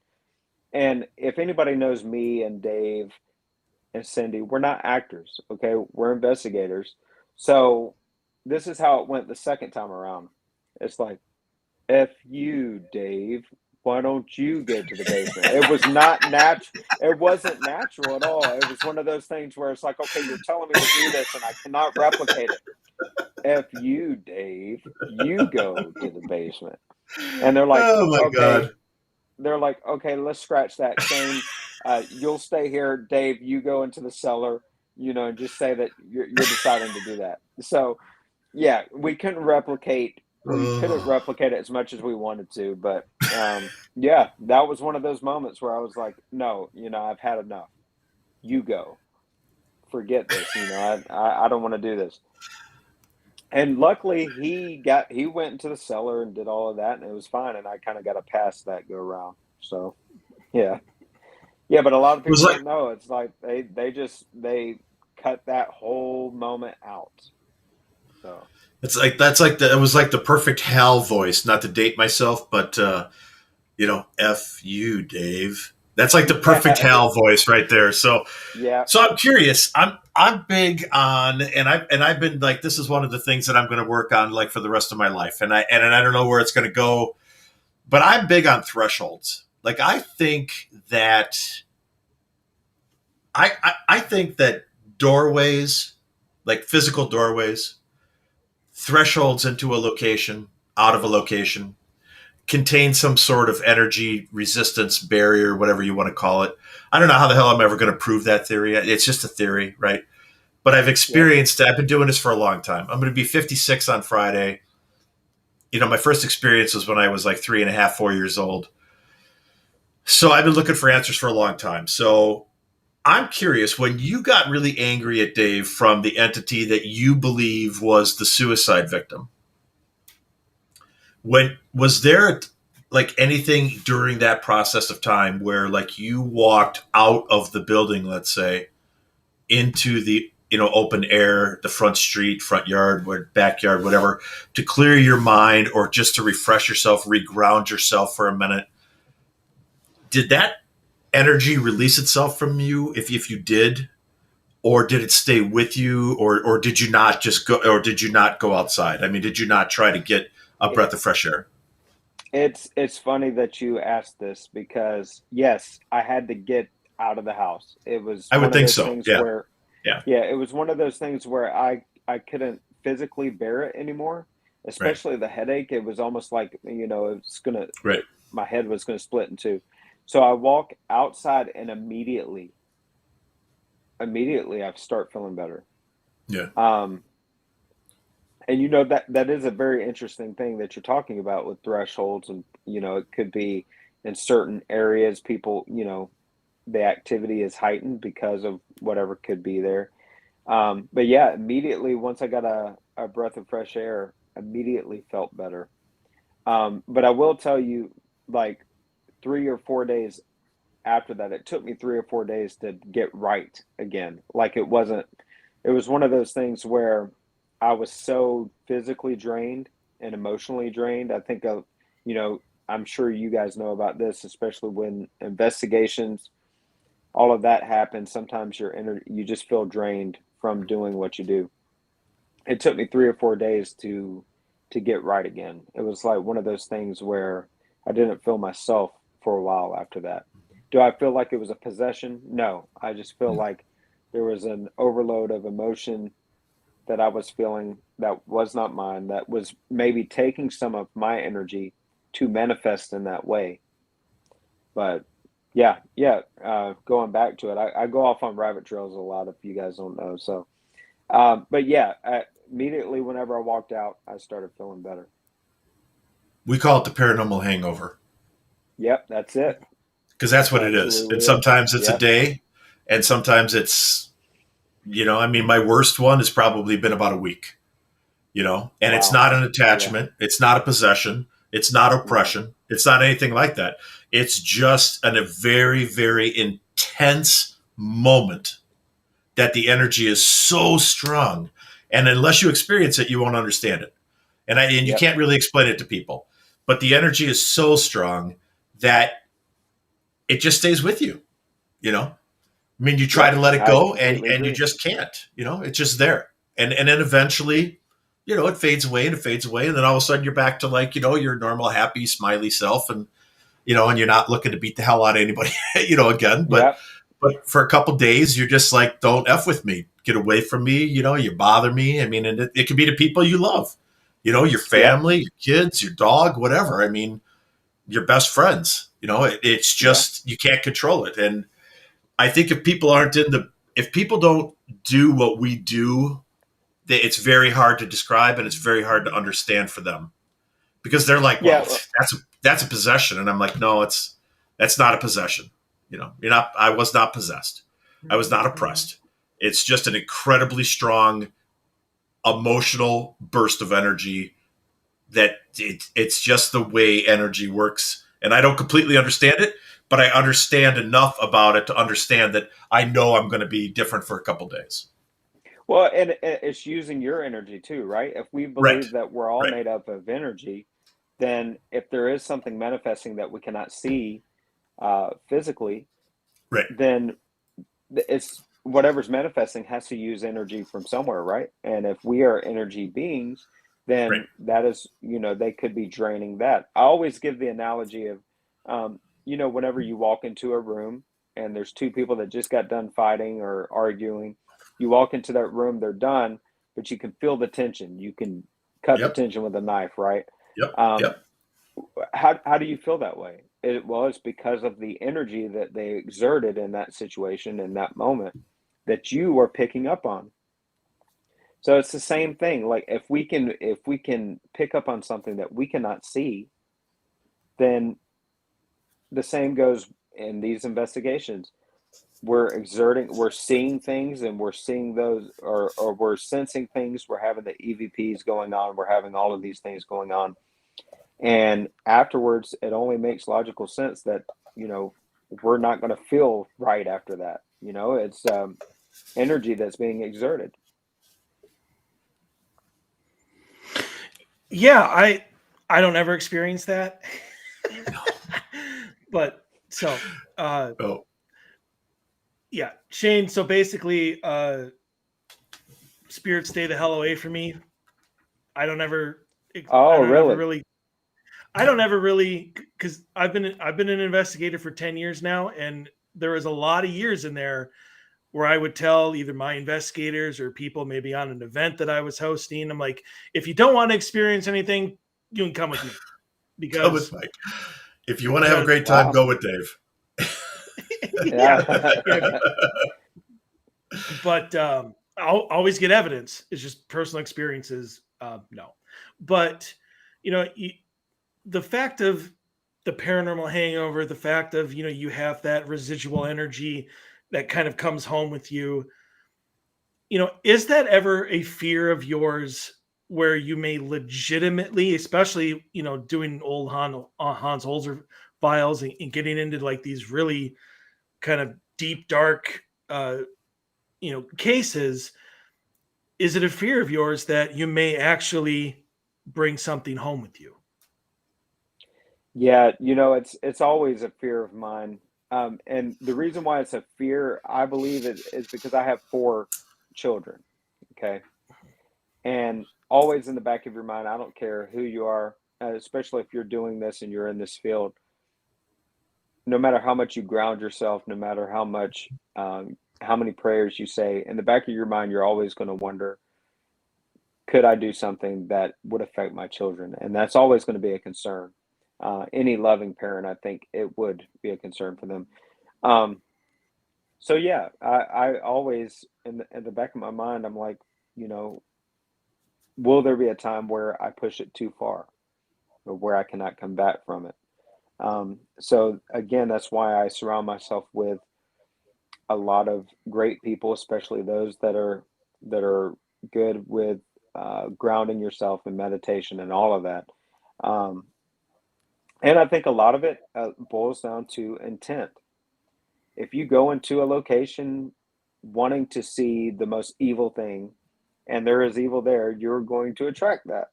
And if anybody knows me and Dave and Cindy, we're not actors, okay? We're investigators. So this is how it went the second time around. It's like, F you, Dave, why don't you go to the basement? It was not natural. It wasn't natural at all. It was one of those things where it's like, okay, you're telling me to do this and I cannot replicate it. F you, Dave. You go to the basement. And they're like, Oh my okay. God. They're like, okay, let's scratch that. Shane, you'll stay here. Dave, you go into the cellar, and just say that you're deciding to do that. So, yeah, we couldn't replicate it as much as we wanted to. But, yeah, that was one of those moments where I was like, no, I've had enough. You go. Forget this. I don't want to do this. And luckily, he went into the cellar and did all of that, and it was fine. And I kind of got a pass that go around. So, yeah, but a lot of people don't know. It's like they cut that whole moment out. So it's like it was like the perfect Hal voice. Not to date myself, but F you, Dave. That's like the perfect Hal voice right there. So yeah. So I'm curious. I'm big on, and I've been like, this is one of the things that I'm going to work on like for the rest of my life. And I don't know where it's going to go, but I'm big on thresholds. Like I think that doorways, like physical doorways, thresholds into a location, out of a location, contain some sort of energy resistance barrier, whatever you want to call it. I don't know how the hell I'm ever going to prove that theory. It's just a theory, right? But I've experienced it. I've been doing this for a long time. I'm going to be 56 on Friday. My first experience was when I was like 3.5, 4 years old. So I've been looking for answers for a long time. So I'm curious, when you got really angry at Dave from the entity that you believe was the suicide victim, was there like anything during that process of time where like you walked out of the building, let's say, into the open air, the front street, front yard, backyard, whatever, to clear your mind or just to refresh yourself, reground yourself for a minute? Did that energy release itself from you if you did, or did it stay with you, or did you not just go, or did you not go outside? I mean, did you not try to get a breath of fresh air? It's funny that you asked this because yes, I had to get out of the house. It was I would think so. Things Yeah. Where, yeah. It was one of those things where I couldn't physically bear it anymore, especially the headache. It was almost like, it's going to, my head was going to split in two. So I walk outside and immediately I start feeling better. Yeah. And that is a very interesting thing that you're talking about with thresholds, and it could be in certain areas people, the activity is heightened because of whatever could be there. But yeah, immediately once I got a breath of fresh air, immediately felt better. But I will tell you, like 3 or 4 days after that, it took me 3 or 4 days to get right again. Like it was one of those things where I was so physically drained and emotionally drained. I think I'm sure you guys know about this, especially when investigations, all of that happens. Sometimes you just feel drained from doing what you do. It took me 3 or 4 days to get right again. It was like one of those things where I didn't feel myself for a while after that. Do I feel like it was a possession? No, I just feel like there was an overload of emotion that I was feeling that was not mine, that was maybe taking some of my energy to manifest in that way. But going back to it, I go off on rabbit trails a lot if you guys don't know. So, but yeah, immediately whenever I walked out, I started feeling better. We call it the paranormal hangover. Yep, that's it. Because that's what it is. And sometimes it's a day, and sometimes it's, my worst one has probably been about a week, and it's not an attachment. Yeah. It's not a possession. It's not oppression. It's not anything like that. It's just a very, very intense moment that the energy is so strong. And unless you experience it, you won't understand it. And you can't really explain it to people. But the energy is so strong that it just stays with you, I mean, you try to let it go and you just can't, it's just there. And then eventually, it fades away and it fades away. And then all of a sudden you're back to like, your normal, happy, smiley self. And and you're not looking to beat the hell out of anybody, again. But for a couple days, you're just like, don't F with me. Get away from me. You bother me. I mean, and it can be the people you love, your family, your kids, your dog, whatever. I mean, your best friends, it's just, you can't control it. And I think if people don't do what we do, it's very hard to describe and it's very hard to understand for them, because they're like, well, that's a possession. And I'm like, no, that's not a possession. I was not possessed. I was not oppressed. It's just an incredibly strong emotional burst of energy that it's just the way energy works. And I don't completely understand it, but I understand enough about it to understand that I know I'm going to be different for a couple days. Well, and it's using your energy too, right? If we believe that we're all made up of energy, then if there is something manifesting that we cannot see physically, then it's whatever's manifesting has to use energy from somewhere, right? And if we are energy beings, then that is, they could be draining that. I always give the analogy of, whenever you walk into a room and there's two people that just got done fighting or arguing, you walk into that room, they're done, but you can feel the tension. You can cut the tension with a knife, right? How do you feel that way? It's because of the energy that they exerted in that situation, in that moment, that you are picking up on. So it's the same thing. Like if we can pick up on something that we cannot see, then the same goes in these investigations. We're seeing things, and we're seeing those, or we're sensing things. We're having the EVPs going on. We're having all of these things going on. And afterwards, it only makes logical sense that, we're not going to feel right after that. It's energy that's being exerted. Yeah, I don't ever experience that. But so yeah, Shane, so basically spirits stay the hell away from me. I don't ever really, because I've been an investigator for 10 years now, and there was a lot of years in there where I would tell either my investigators or people maybe on an event that I was hosting, I'm like, if you don't want to experience anything, you can come with me. Because come with Mike. If you want to have a great time, go with Dave. But I'll always get evidence. It's just personal experiences. No, but the fact of the paranormal hangover, the fact of you have that residual energy that kind of comes home with you. Is that ever a fear of yours where you may legitimately, especially doing old Hans Holzer files and getting into like these really kind of deep, dark cases, is it a fear of yours that you may actually bring something home with you? Yeah, it's always a fear of mine. And the reason why it's a fear, I believe, is because I have 4 children. Okay. And always in the back of your mind, I don't care who you are, especially if you're doing this and you're in this field, no matter how much you ground yourself, no matter how many prayers you say, in the back of your mind, you're always going to wonder, could I do something that would affect my children? And that's always going to be a concern. Any loving parent, I think it would be a concern for them. So yeah, I always in the back of my mind, I'm like, will there be a time where I push it too far, or where I cannot come back from it? So again, that's why I surround myself with a lot of great people, especially those that are good with grounding yourself in meditation and all of that. And I think a lot of it boils down to intent. If you go into a location wanting to see the most evil thing, and there is evil there, you're going to attract that.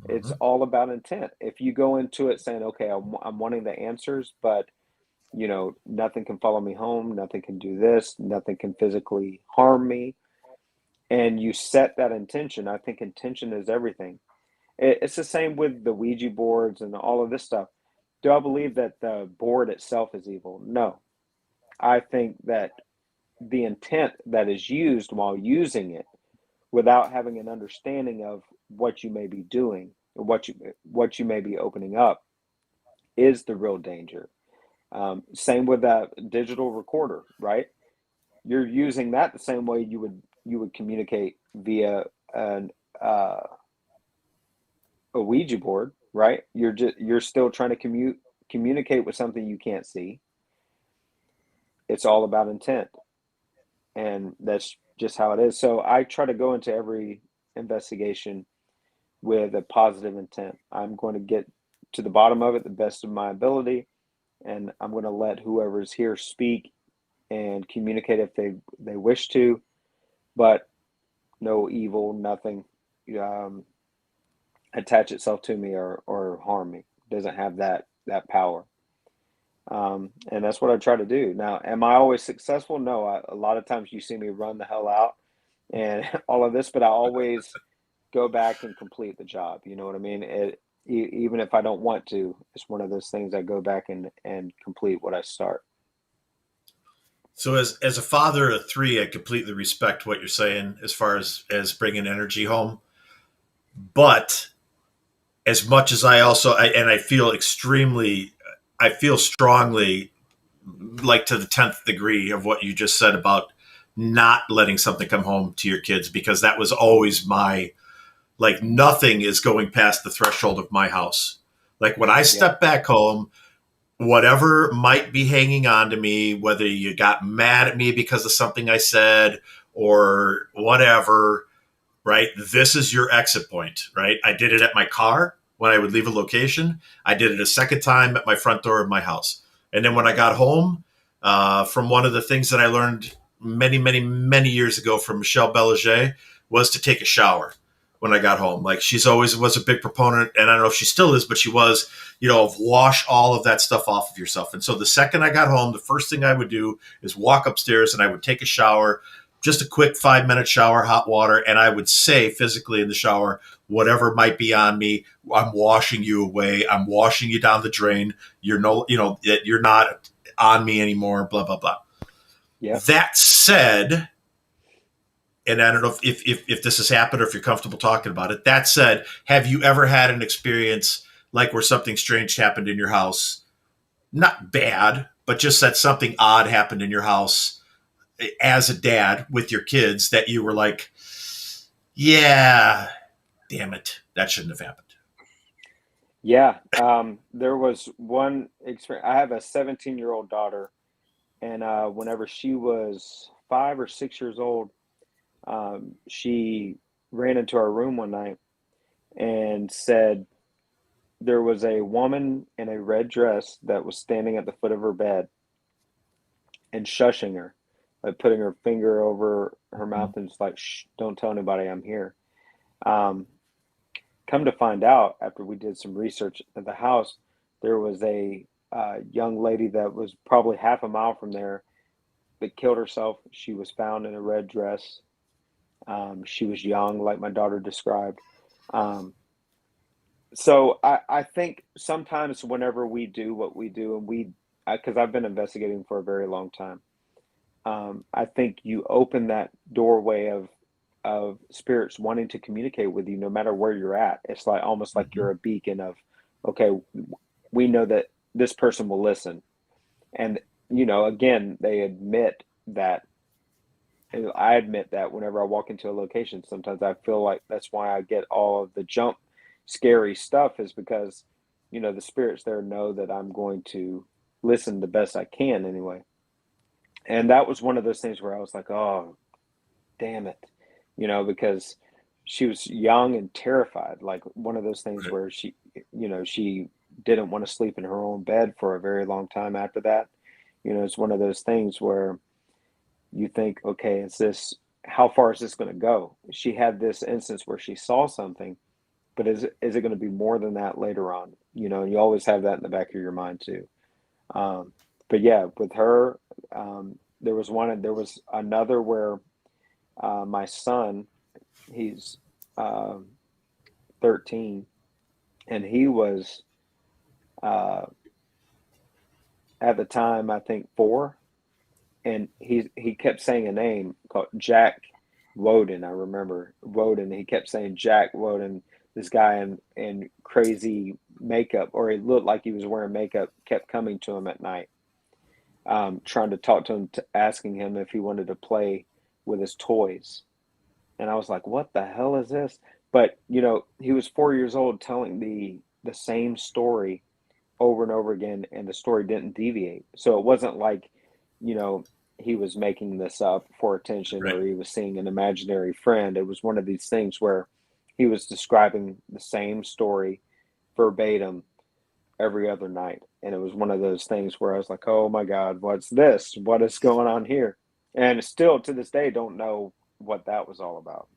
It's all about intent. If you go into it saying, okay, I'm wanting the answers, but nothing can follow me home, nothing can do this, nothing can physically harm me, and you set that intention, I think intention is everything. It's the same with the Ouija boards and all of this stuff. do I believe that the board itself is evil? No. I think that the intent that is used while using it without having an understanding of what you may be doing or what you may be opening up is the real danger. Same with a digital recorder, right? You're using that the same way you would communicate via a Ouija board, right? You're still trying to communicate with something you can't see. It's all about intent, and that's just how it is. So I try to go into every investigation with a positive intent. I'm going to get to the bottom of it the best of my ability, and I'm going to let whoever's here speak and communicate if they wish to, but no evil, nothing attach itself to me or harm me. It doesn't have that power. And that's what I try to do. Now, am I always successful? No. A lot of times you see me run the hell out and all of this, but I always go back and complete the job. You know what I mean? Even if I don't want to, it's one of those things I go back and complete what I start. So as a father of three, I completely respect what you're saying as far as bringing energy home. But as much as I feel strongly, like to the 10th degree of what you just said about not letting something come home to your kids, because that was always my, like, nothing is going past the threshold of my house. Like when I step back home, whatever might be hanging on to me, whether you got mad at me because of something I said or whatever, right? This is your exit point, right? I did it at my car when I would leave a location. I did it a second time at my front door of my house. And then when I got home, from one of the things that I learned many, many, many years ago from Michelle Belanger was to take a shower when I got home. Like, she's always was a big proponent, and I don't know if she still is, but she was, of wash all of that stuff off of yourself. And so the second I got home, the first thing I would do is walk upstairs and I would take a shower, just a quick 5-minute shower, hot water. And I would say physically in the shower, whatever might be on me, I'm washing you away. I'm washing you down the drain. You're you're not on me anymore, blah, blah, blah. Yeah. That said, and I don't know if this has happened or if you're comfortable talking about it. That said, have you ever had an experience like where something strange happened in your house? Not bad, but just that something odd happened in your house as a dad with your kids that you were like, yeah, damn it, that shouldn't have happened. Yeah. There was one experience. I have a 17-year-old daughter, and whenever she was 5 or 6 years old, she ran into our room one night and said there was a woman in a red dress that was standing at the foot of her bed and shushing her, like putting her finger over her mouth and just like, shh, don't tell anybody I'm here. Come to find out, after we did some research at the house, there was a young lady that was probably half a mile from there that killed herself. She was found in a red dress. She was young, like my daughter described. So I think sometimes whenever we do what we do, and because I've been investigating for a very long time, I think you open that doorway of spirits wanting to communicate with you no matter where you're at. It's like almost like you're a beacon of, okay, we know that this person will listen. And, again, they admit that. And I admit that whenever I walk into a location, sometimes I feel like that's why I get all of the jump scary stuff, is because, the spirits there know that I'm going to listen the best I can anyway. And that was one of those things where I was like, oh, damn it, because she was young and terrified. Like one of those things where she didn't want to sleep in her own bed for a very long time after that. It's one of those things where you think, okay, how far is this going to go? She had this instance where she saw something, but is it going to be more than that later on? And you always have that in the back of your mind too. But yeah, with her, there was another where my son, he's 13, and he was at the time, I think 4, and he kept saying a name called Jack Woden. I remember Woden. He kept saying Jack Woden. This guy in crazy makeup, or it looked like he was wearing makeup, kept coming to him at night, trying to talk to him, asking him if he wanted to play with his toys. And I was like, what the hell is this? But, he was 4 years old telling the same story over and over again, and the story didn't deviate. So it wasn't like, he was making this up for attention, Right. or he was seeing an imaginary friend. It was one of these things where he was describing the same story verbatim every other night. And it was one of those things where I was like, oh my God, what's this? What is going on here? And still to this day, don't know what that was all about.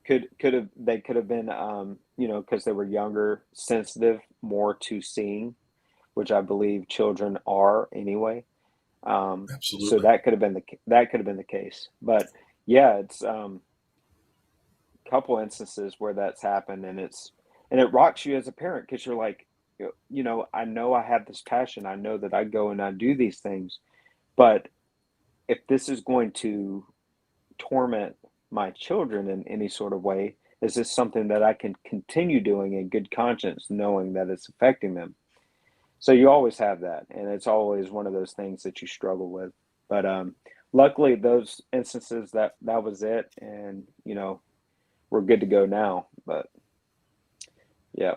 Could have been, because they were younger, sensitive more to seeing, which I believe children are anyway. Absolutely. So that could have been the case. But yeah, it's couple instances where that's happened, and it rocks you as a parent, because you're like, I know I have this passion. I know that I go and I do these things, but if this is going to torment my children in any sort of way, is this something that I can continue doing in good conscience, knowing that it's affecting them? So you always have that, and it's always one of those things that you struggle with. But luckily, those instances, that was it, and we're good to go now. But yeah.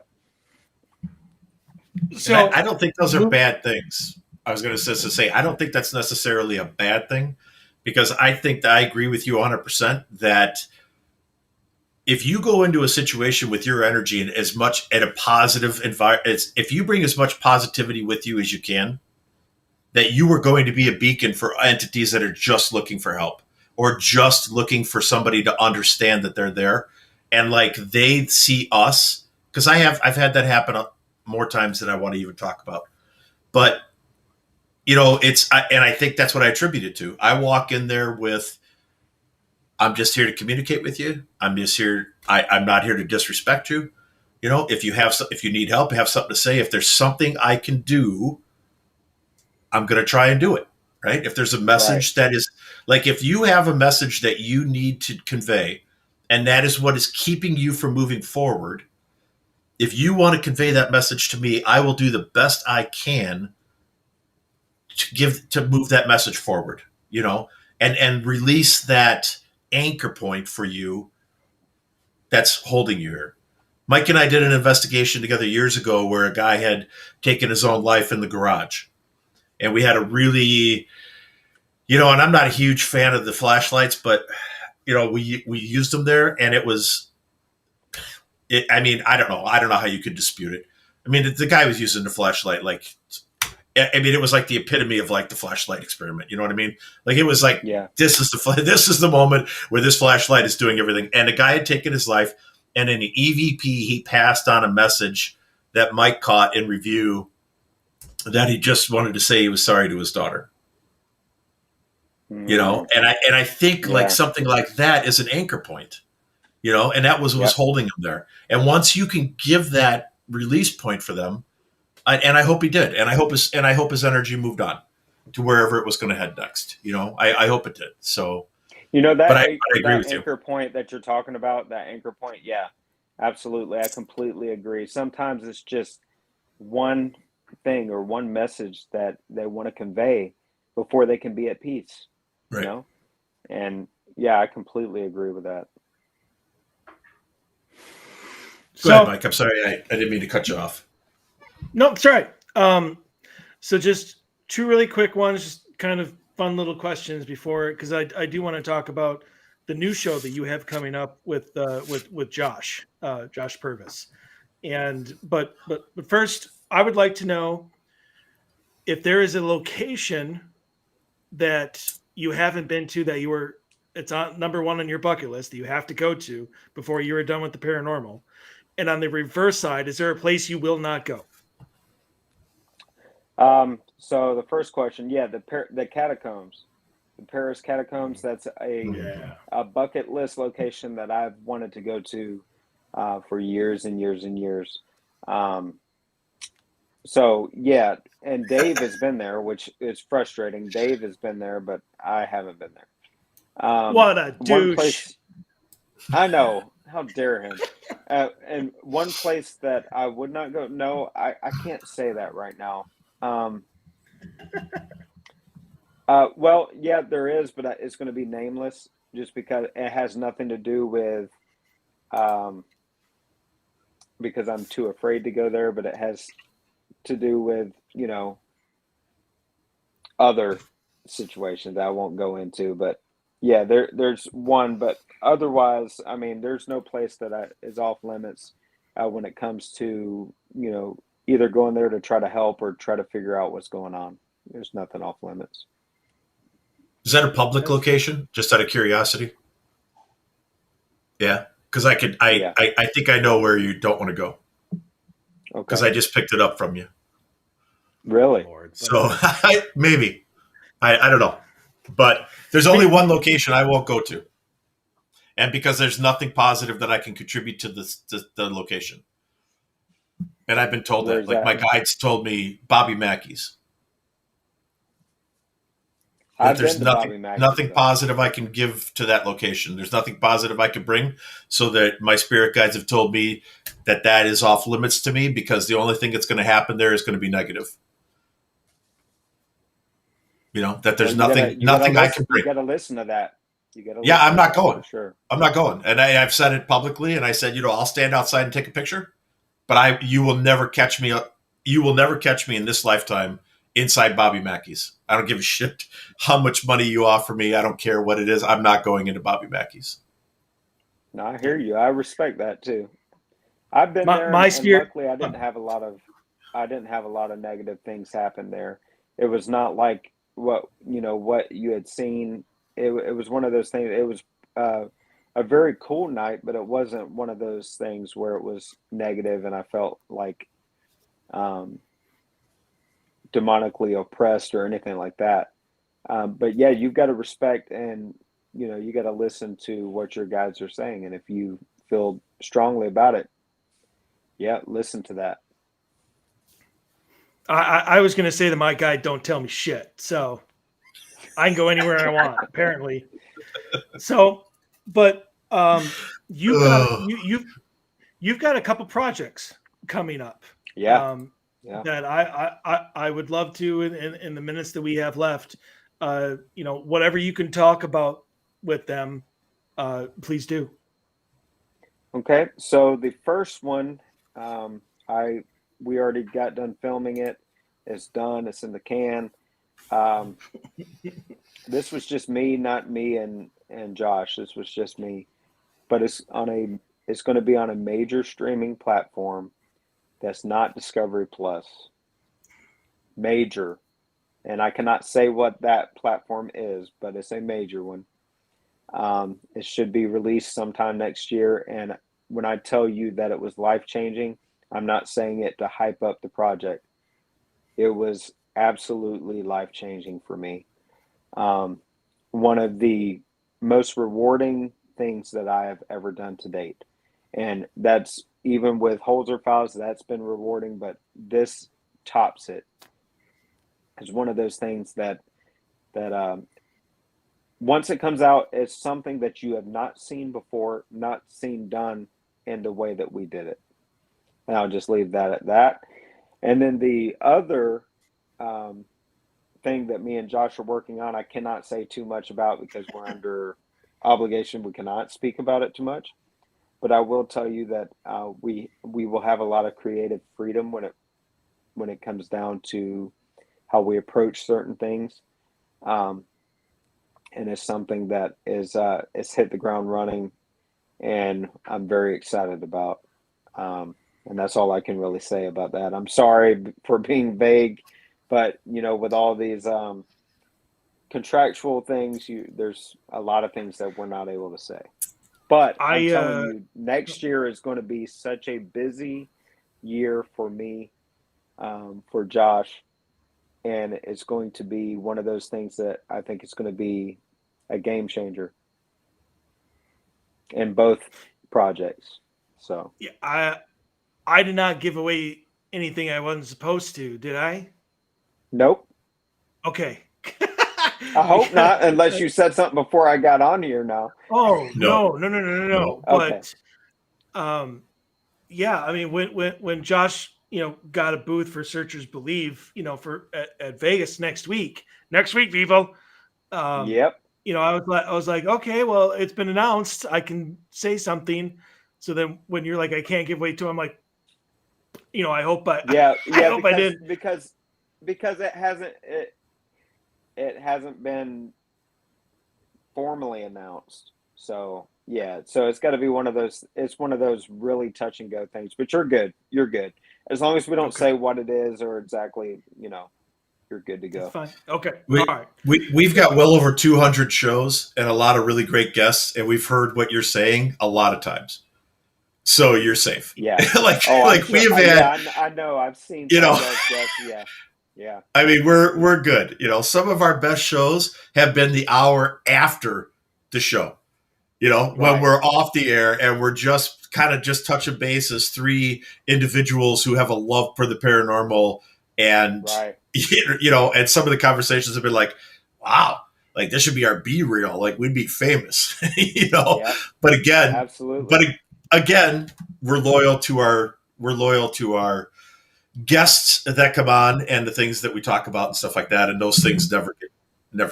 So I don't think those are bad things. I was going to say, I don't think that's necessarily a bad thing, because I think that I agree with you 100% that if you go into a situation with your energy and as much at a positive environment, if you bring as much positivity with you as you can, that you are going to be a beacon for entities that are just looking for help, or just looking for somebody to understand that they're there. And like they see us, because I've had that happen more times than I want to even talk about. But, and I think that's what I attribute it to. I walk in there with, I'm just here to communicate with you. I'm just here. I'm not here to disrespect you. If you need help, have something to say. If there's something I can do, I'm going to try and do it. Right. If there's a message that is like, if you have a message that you need to convey, and that is what is keeping you from moving forward, if you want to convey that message to me, I will do the best I can to move that message forward, and release that anchor point for you that's holding you here. Mike and I did an investigation together years ago where a guy had taken his own life in the garage. And we had a really, and I'm not a huge fan of the flashlights, but, we used them there, and it was, I don't know. I don't know how you could dispute it. The guy was using the flashlight it was like the epitome of like the flashlight experiment. You know what I mean? Like it was like, Yeah. This is the moment where this flashlight is doing everything. And a guy had taken his life, and in an EVP, he passed on a message that Mike caught in review that he just wanted to say he was sorry to his daughter. And I think like something like that is an anchor point, and that was what was holding him there. And once you can give that release point for them, and I hope he did, and I hope his energy moved on to wherever it was going to head next. I hope it did. So, but I agree with you. Anchor point that you're talking about, that anchor point, yeah, absolutely, I completely agree. Sometimes it's just one thing or one message that they want to convey before they can be at peace. Right. And yeah, I completely agree with that. Go ahead, Mike. I'm sorry, I didn't mean to cut you off. No, it's all right. So just two really quick ones, just kind of fun little questions before, because I do want to talk about the new show that you have coming up with Josh Purvis. But first, I would like to know if there is a location that you haven't been to that it's on number one on your bucket list that you have to go to before you are done with the paranormal. And on the reverse side, is there a place you will not go? So the first question, the catacombs, the Paris catacombs, that's a bucket list location that I've wanted to go to for years and years and years. So yeah, and Dave has been there, which is frustrating. Dave has been there, but I haven't been there. What a One douche. place I know. How dare him? And one place that I would not go. No, I can't say that right now. Um, well, yeah, there is, but it's going to be nameless, just because it has nothing to do with um, because I'm too afraid to go there, but it has to do with, other situations that I won't go into. But yeah, there's one, but otherwise, I mean, there's no place that is off limits when it comes to, either going there to try to help or try to figure out what's going on. There's nothing off limits. Is that a public location? Just out of curiosity. Yeah, because I could. Yeah. I think I know where you don't want to go because Okay. I just picked it up from you. Really? So maybe I don't know, but there's only one location I won't go to, and because there's nothing positive that I can contribute to the location, and I've been told Where's that. Like my that? guides told me, Bobby Mackey's. That I've there's been to Bobby Mackey's, nothing though. positive I can give to that location. There's nothing positive I could bring, so that my spirit guides have told me that is off limits to me because the only thing that's going to happen there is going to be negative. That there's Well, nothing I can bring. You got to listen to that. Yeah, I'm not for going. sure. I'm not going. And I've said it publicly, and I said, I'll stand outside and take a picture, but you will never catch me. You will never catch me in this lifetime inside Bobby Mackey's. I don't give a shit how much money you offer me. I don't care what it is. I'm not going into Bobby Mackey's. No, I hear you. I respect that too. I've been there, My and spirit. luckily, I didn't have a lot of negative things happen there. It was not like what you had seen. It was one of those things. It was a very cool night, but it wasn't one of those things where it was negative, and I felt like demonically oppressed or anything like that. But yeah, you've got to respect, and you got to listen to what your guides are saying, and if you feel strongly about it, yeah, listen to that. I was going to say that my guide don't tell me shit, so I can go anywhere I want, apparently. So, but you've got a couple projects coming up. Yeah. That I would love to in the minutes that we have left. Whatever you can talk about with them, please do. Okay, so the first one, we already got done filming it. It's done. It's in the can. This was just me, not me and Josh. This was just me, but it's going to be on a major streaming platform that's not Discovery Plus. Major, and I cannot say what that platform is, but it's a major one. It should be released sometime next year, and when I tell you that it was life-changing, I'm not saying it to hype up the project. It was absolutely life-changing for me. One of the most rewarding things that I have ever done to date. And that's even with Holzer Files, that's been rewarding, but this tops it. It's one of those things that once it comes out, it's something that you have not seen before, not seen done in the way that we did it. And I'll just leave that at that. And then the other thing that me and Josh are working on, I cannot say too much about because we're under obligation. We cannot speak about it too much. But I will tell you that we will have a lot of creative freedom when it comes down to how we approach certain things. And it's something that is hit the ground running, and I'm very excited about. And that's all I can really say about that. I'm sorry for being vague, but with all these contractual things, there's a lot of things that we're not able to say. But I'm telling you, next year is going to be such a busy year for me, for Josh, and it's going to be one of those things that I think it's going to be a game changer in both projects. So yeah, I did not give away anything I wasn't supposed to, did I? Nope. Okay. I hope not, unless you said something before I got on here now. Oh, No. no. Okay. But yeah, I mean, when Josh, got a booth for Searchers Believe, for at Vegas next week, people. Yep. I was like, okay, well, it's been announced. I can say something. So then when you're like, I can't give way to, I'm like, I hope I hope I did. Because it hasn't been formally announced. So yeah, so it's got to be one of those. It's one of those really touch and go things. But you're good. You're good as long as we don't say what it is or exactly. You're good to go. That's fine. Okay. All right. We've got well over 200 shows and a lot of really great guests, and we've heard what you're saying a lot of times. So you're safe. Yeah. We've had. I know. I've seen. Yeah. I mean, we're good. Some of our best shows have been the hour after the show. When we're off the air and we're just touching base as three individuals who have a love for the paranormal, and and some of the conversations have been like, wow, like this should be our B-reel, like we'd be famous, Yep. But again, absolutely. But again, we're loyal to our guests that come on and the things that we talk about and stuff like that, and those things never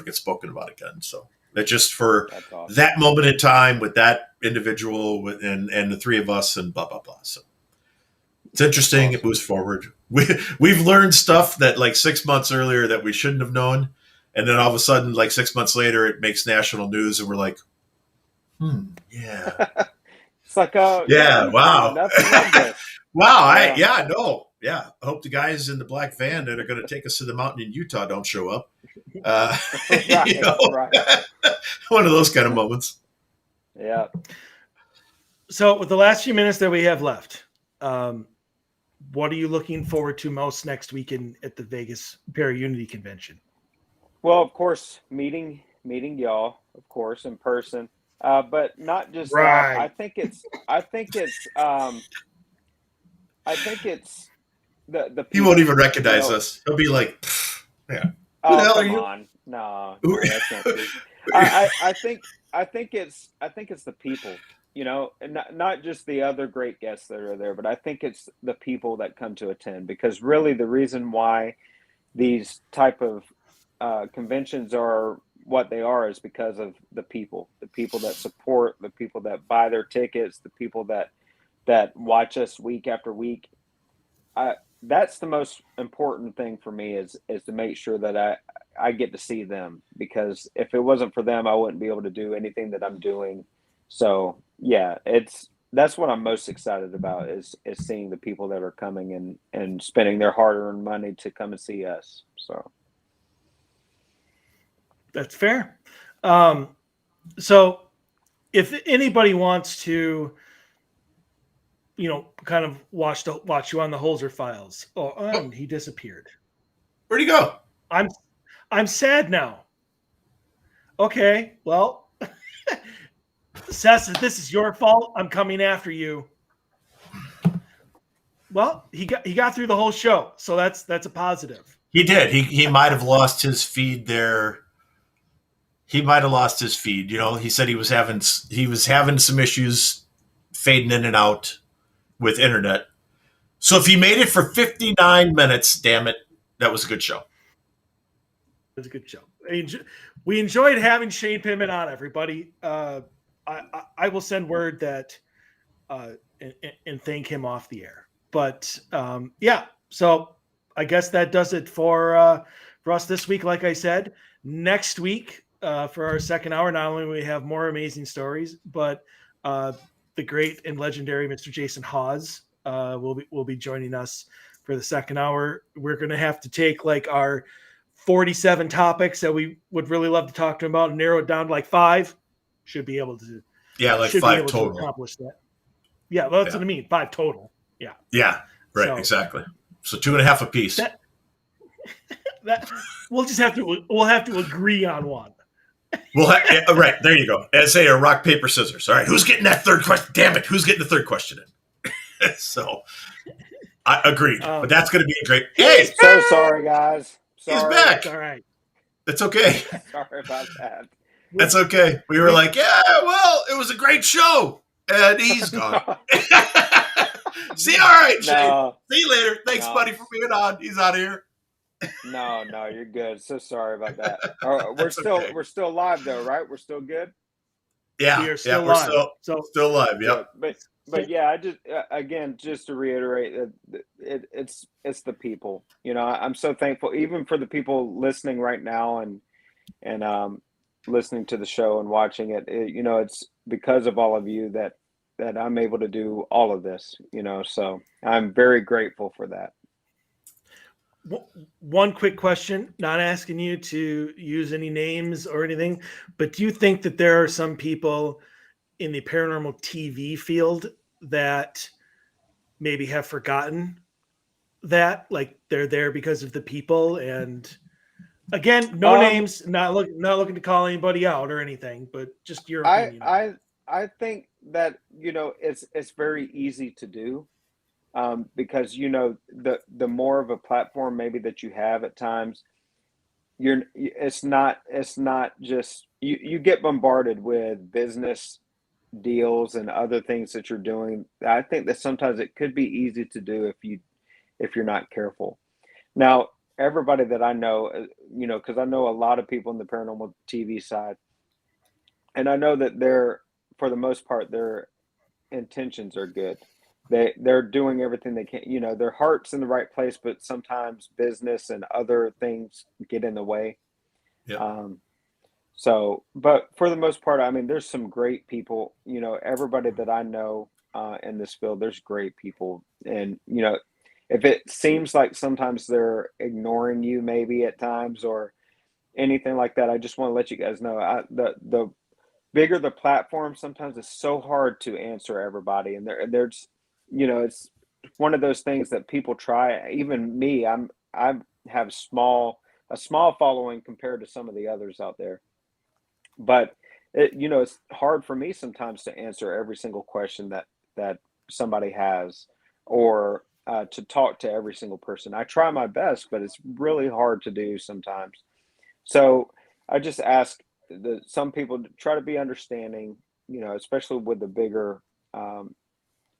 get spoken about again. So it's just for awesome. that moment in time with that individual and the three of us and blah blah blah. So it's interesting. Awesome. It moves forward. We've learned stuff that like 6 months earlier that we shouldn't have known, and then all of a sudden, like 6 months later, it makes national news, and we're like, yeah. It's like, wow. Nothing like this. Wow. I hope the guys in the black van that are going to take us to the mountain in Utah don't show up. Right. One of those kind of moments. Yeah. So with the last few minutes that we have left, what are you looking forward to most next weekend at the Vegas Para-Unity Convention? Well, of course, meeting y'all, of course, in person. But not just right. That. I think it's the people. He won't even recognize us. He'll be like, yeah. Oh, come on. No, that's not true. I think it's the people, and not just the other great guests that are there, but I think it's the people that come to attend, because really the reason why these type of conventions are what they are is because of the people that support, the people that buy their tickets, the people that watch us week after week. That's the most important thing for me is to make sure that I get to see them, because if it wasn't for them, I wouldn't be able to do anything that I'm doing. So yeah, that's what I'm most excited about is seeing the people that are coming and spending their hard-earned money to come and see us. So that's fair. So if anybody wants to, kind of watch you on the Holzer Files. Oh, he disappeared. Where'd he go? I'm sad now. Okay, well, Seth, this is your fault. I'm coming after you. Well, he got through the whole show, so that's a positive. He did. He might have lost his feed there. He might have lost his feed. He said he was having some issues fading in and out with internet. So if he made it for 59 minutes, damn it, that was a good show. It was a good show. We enjoyed having Shane Pittman on, everybody. I will send word that and thank him off the air. But yeah, so I guess that does it for us this week. Like I said, next week for our second hour, not only will we have more amazing stories, but the great and legendary Mr. Jason Hawes will be joining us for the second hour. We're going to have to take like our 47 topics that we would really love to talk to him about and narrow it down to like 5. Should be able to. Yeah, like 5 total. To accomplish that. Yeah, well, that's what I mean. 5 total. Yeah. Yeah. Right. So, exactly. So 2.5 apiece. That we'll have to agree on one. Right, there you go. And say a rock, paper, scissors. All right, who's getting that third question? Damn it, who's getting the third question in? So I agreed, but that's going to be a great. Hey, So sorry, guys. Sorry. he's back. It's all right. It's okay. Sorry about that. That's okay. We were like, yeah, well, it was a great show, and he's gone. See, all right, Shane. No, See you later. Thanks, No. buddy, for being on. He's out of here. no, you're good. So sorry about that. We're That's still okay. we're still live though, right? We're still good. Yeah, We are still we're live. still live. Yep. Good. But yeah, I just again just to reiterate, it's the people. You know, I'm so thankful even for the people listening right now and listening to the show and watching it. You know, it's because of all of you that I'm able to do all of this. You know, so I'm very grateful for that. One quick question, not asking you to use any names or anything, but do you think that there are some people in the paranormal TV field that maybe have forgotten that, like they're there because of the people? And again, no names, not looking to call anybody out or anything, but just your opinion. I think that, you know, it's very easy to do. Because you know the more of a platform maybe that you have at times, it's not just you get bombarded with business deals and other things that you're doing. I think that sometimes it could be easy to do if you're not careful. Now, everybody that I know, you know, because I know a lot of people in the paranormal TV side, and I know that for the most part, their intentions are good. They're doing everything they can. You know, their heart's in the right place, but sometimes business and other things get in the way. Yeah. So, but for the most part, I mean, there's some great people. You know, everybody that I know in this field, there's great people, and you know, if it seems like sometimes they're ignoring you, maybe at times or anything like that, I just want to let you guys know the bigger the platform, sometimes it's so hard to answer everybody, and there's you know, it's one of those things that people try. Even me, I have a small following compared to some of the others out there, but you know, it's hard for me sometimes to answer every single question that somebody has, or to talk to every single person. I try my best, but it's really hard to do sometimes. So I just ask some people to try to be understanding, you know, especially with the bigger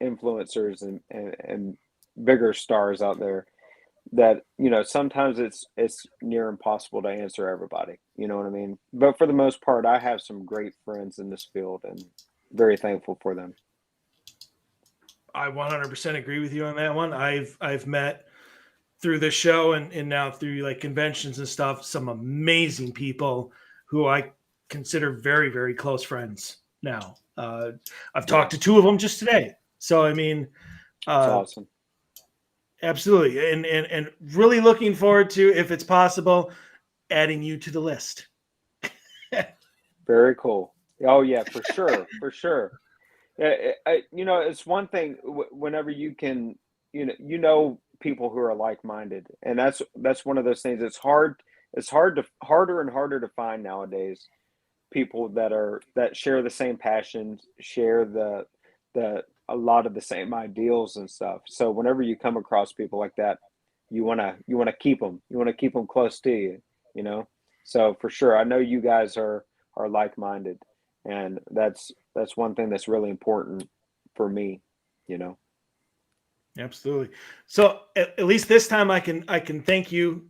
influencers and bigger stars out there, that you know sometimes it's near impossible to answer everybody, you know what I mean? But for the most part, I have some great friends in this field and very thankful for them. I 100% agree with you on that one. I've met through this show and now through like conventions and stuff some amazing people who I consider very, very close friends now. I've talked to two of them just today. So, I mean, That's awesome. Absolutely. And really looking forward to, if it's possible, adding you to the list. Very cool. Oh yeah, for sure. For sure. You know, it's one thing whenever you can, you know, people who are like-minded, and that's one of those things. It's harder and harder to find nowadays people that share the same passions, share the a lot of the same ideals and stuff. So whenever you come across people like that, you want to keep them. You want to keep them close to you, you know? So for sure, I know you guys are like-minded, and that's one thing that's really important for me, you know? Absolutely. So at least this time I can thank you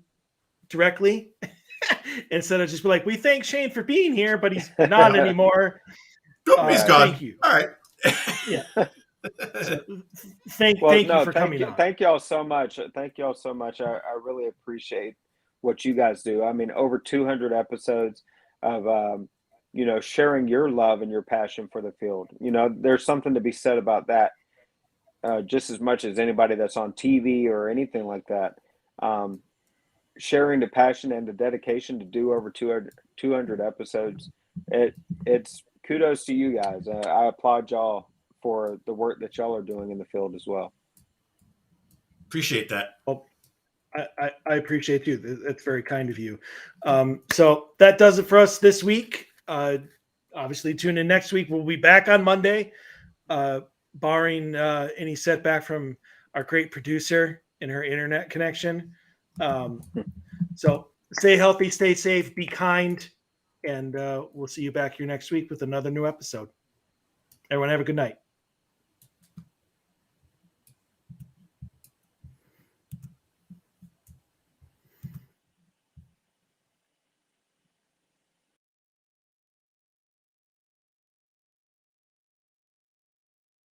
directly instead of just be like, we thank Shane for being here, but he's not anymore. He's gone. Thank you. All right. Yeah. So, thank you for coming on. Thank y'all so much. Thank y'all so much. I really appreciate what you guys do. I mean, over 200 episodes of, you know, sharing your love and your passion for the field. You know, there's something to be said about that, just as much as anybody that's on TV or anything like that. Sharing the passion and the dedication to do over 200 episodes. It's kudos to you guys. I applaud y'all for the work that y'all are doing in the field as well. Appreciate that. Well, I appreciate you. That's very kind of you. So that does it for us this week. Obviously, tune in next week. We'll be back on Monday, barring any setback from our great producer and her internet connection. So stay healthy, stay safe, be kind, and we'll see you back here next week with another new episode. Everyone have a good night.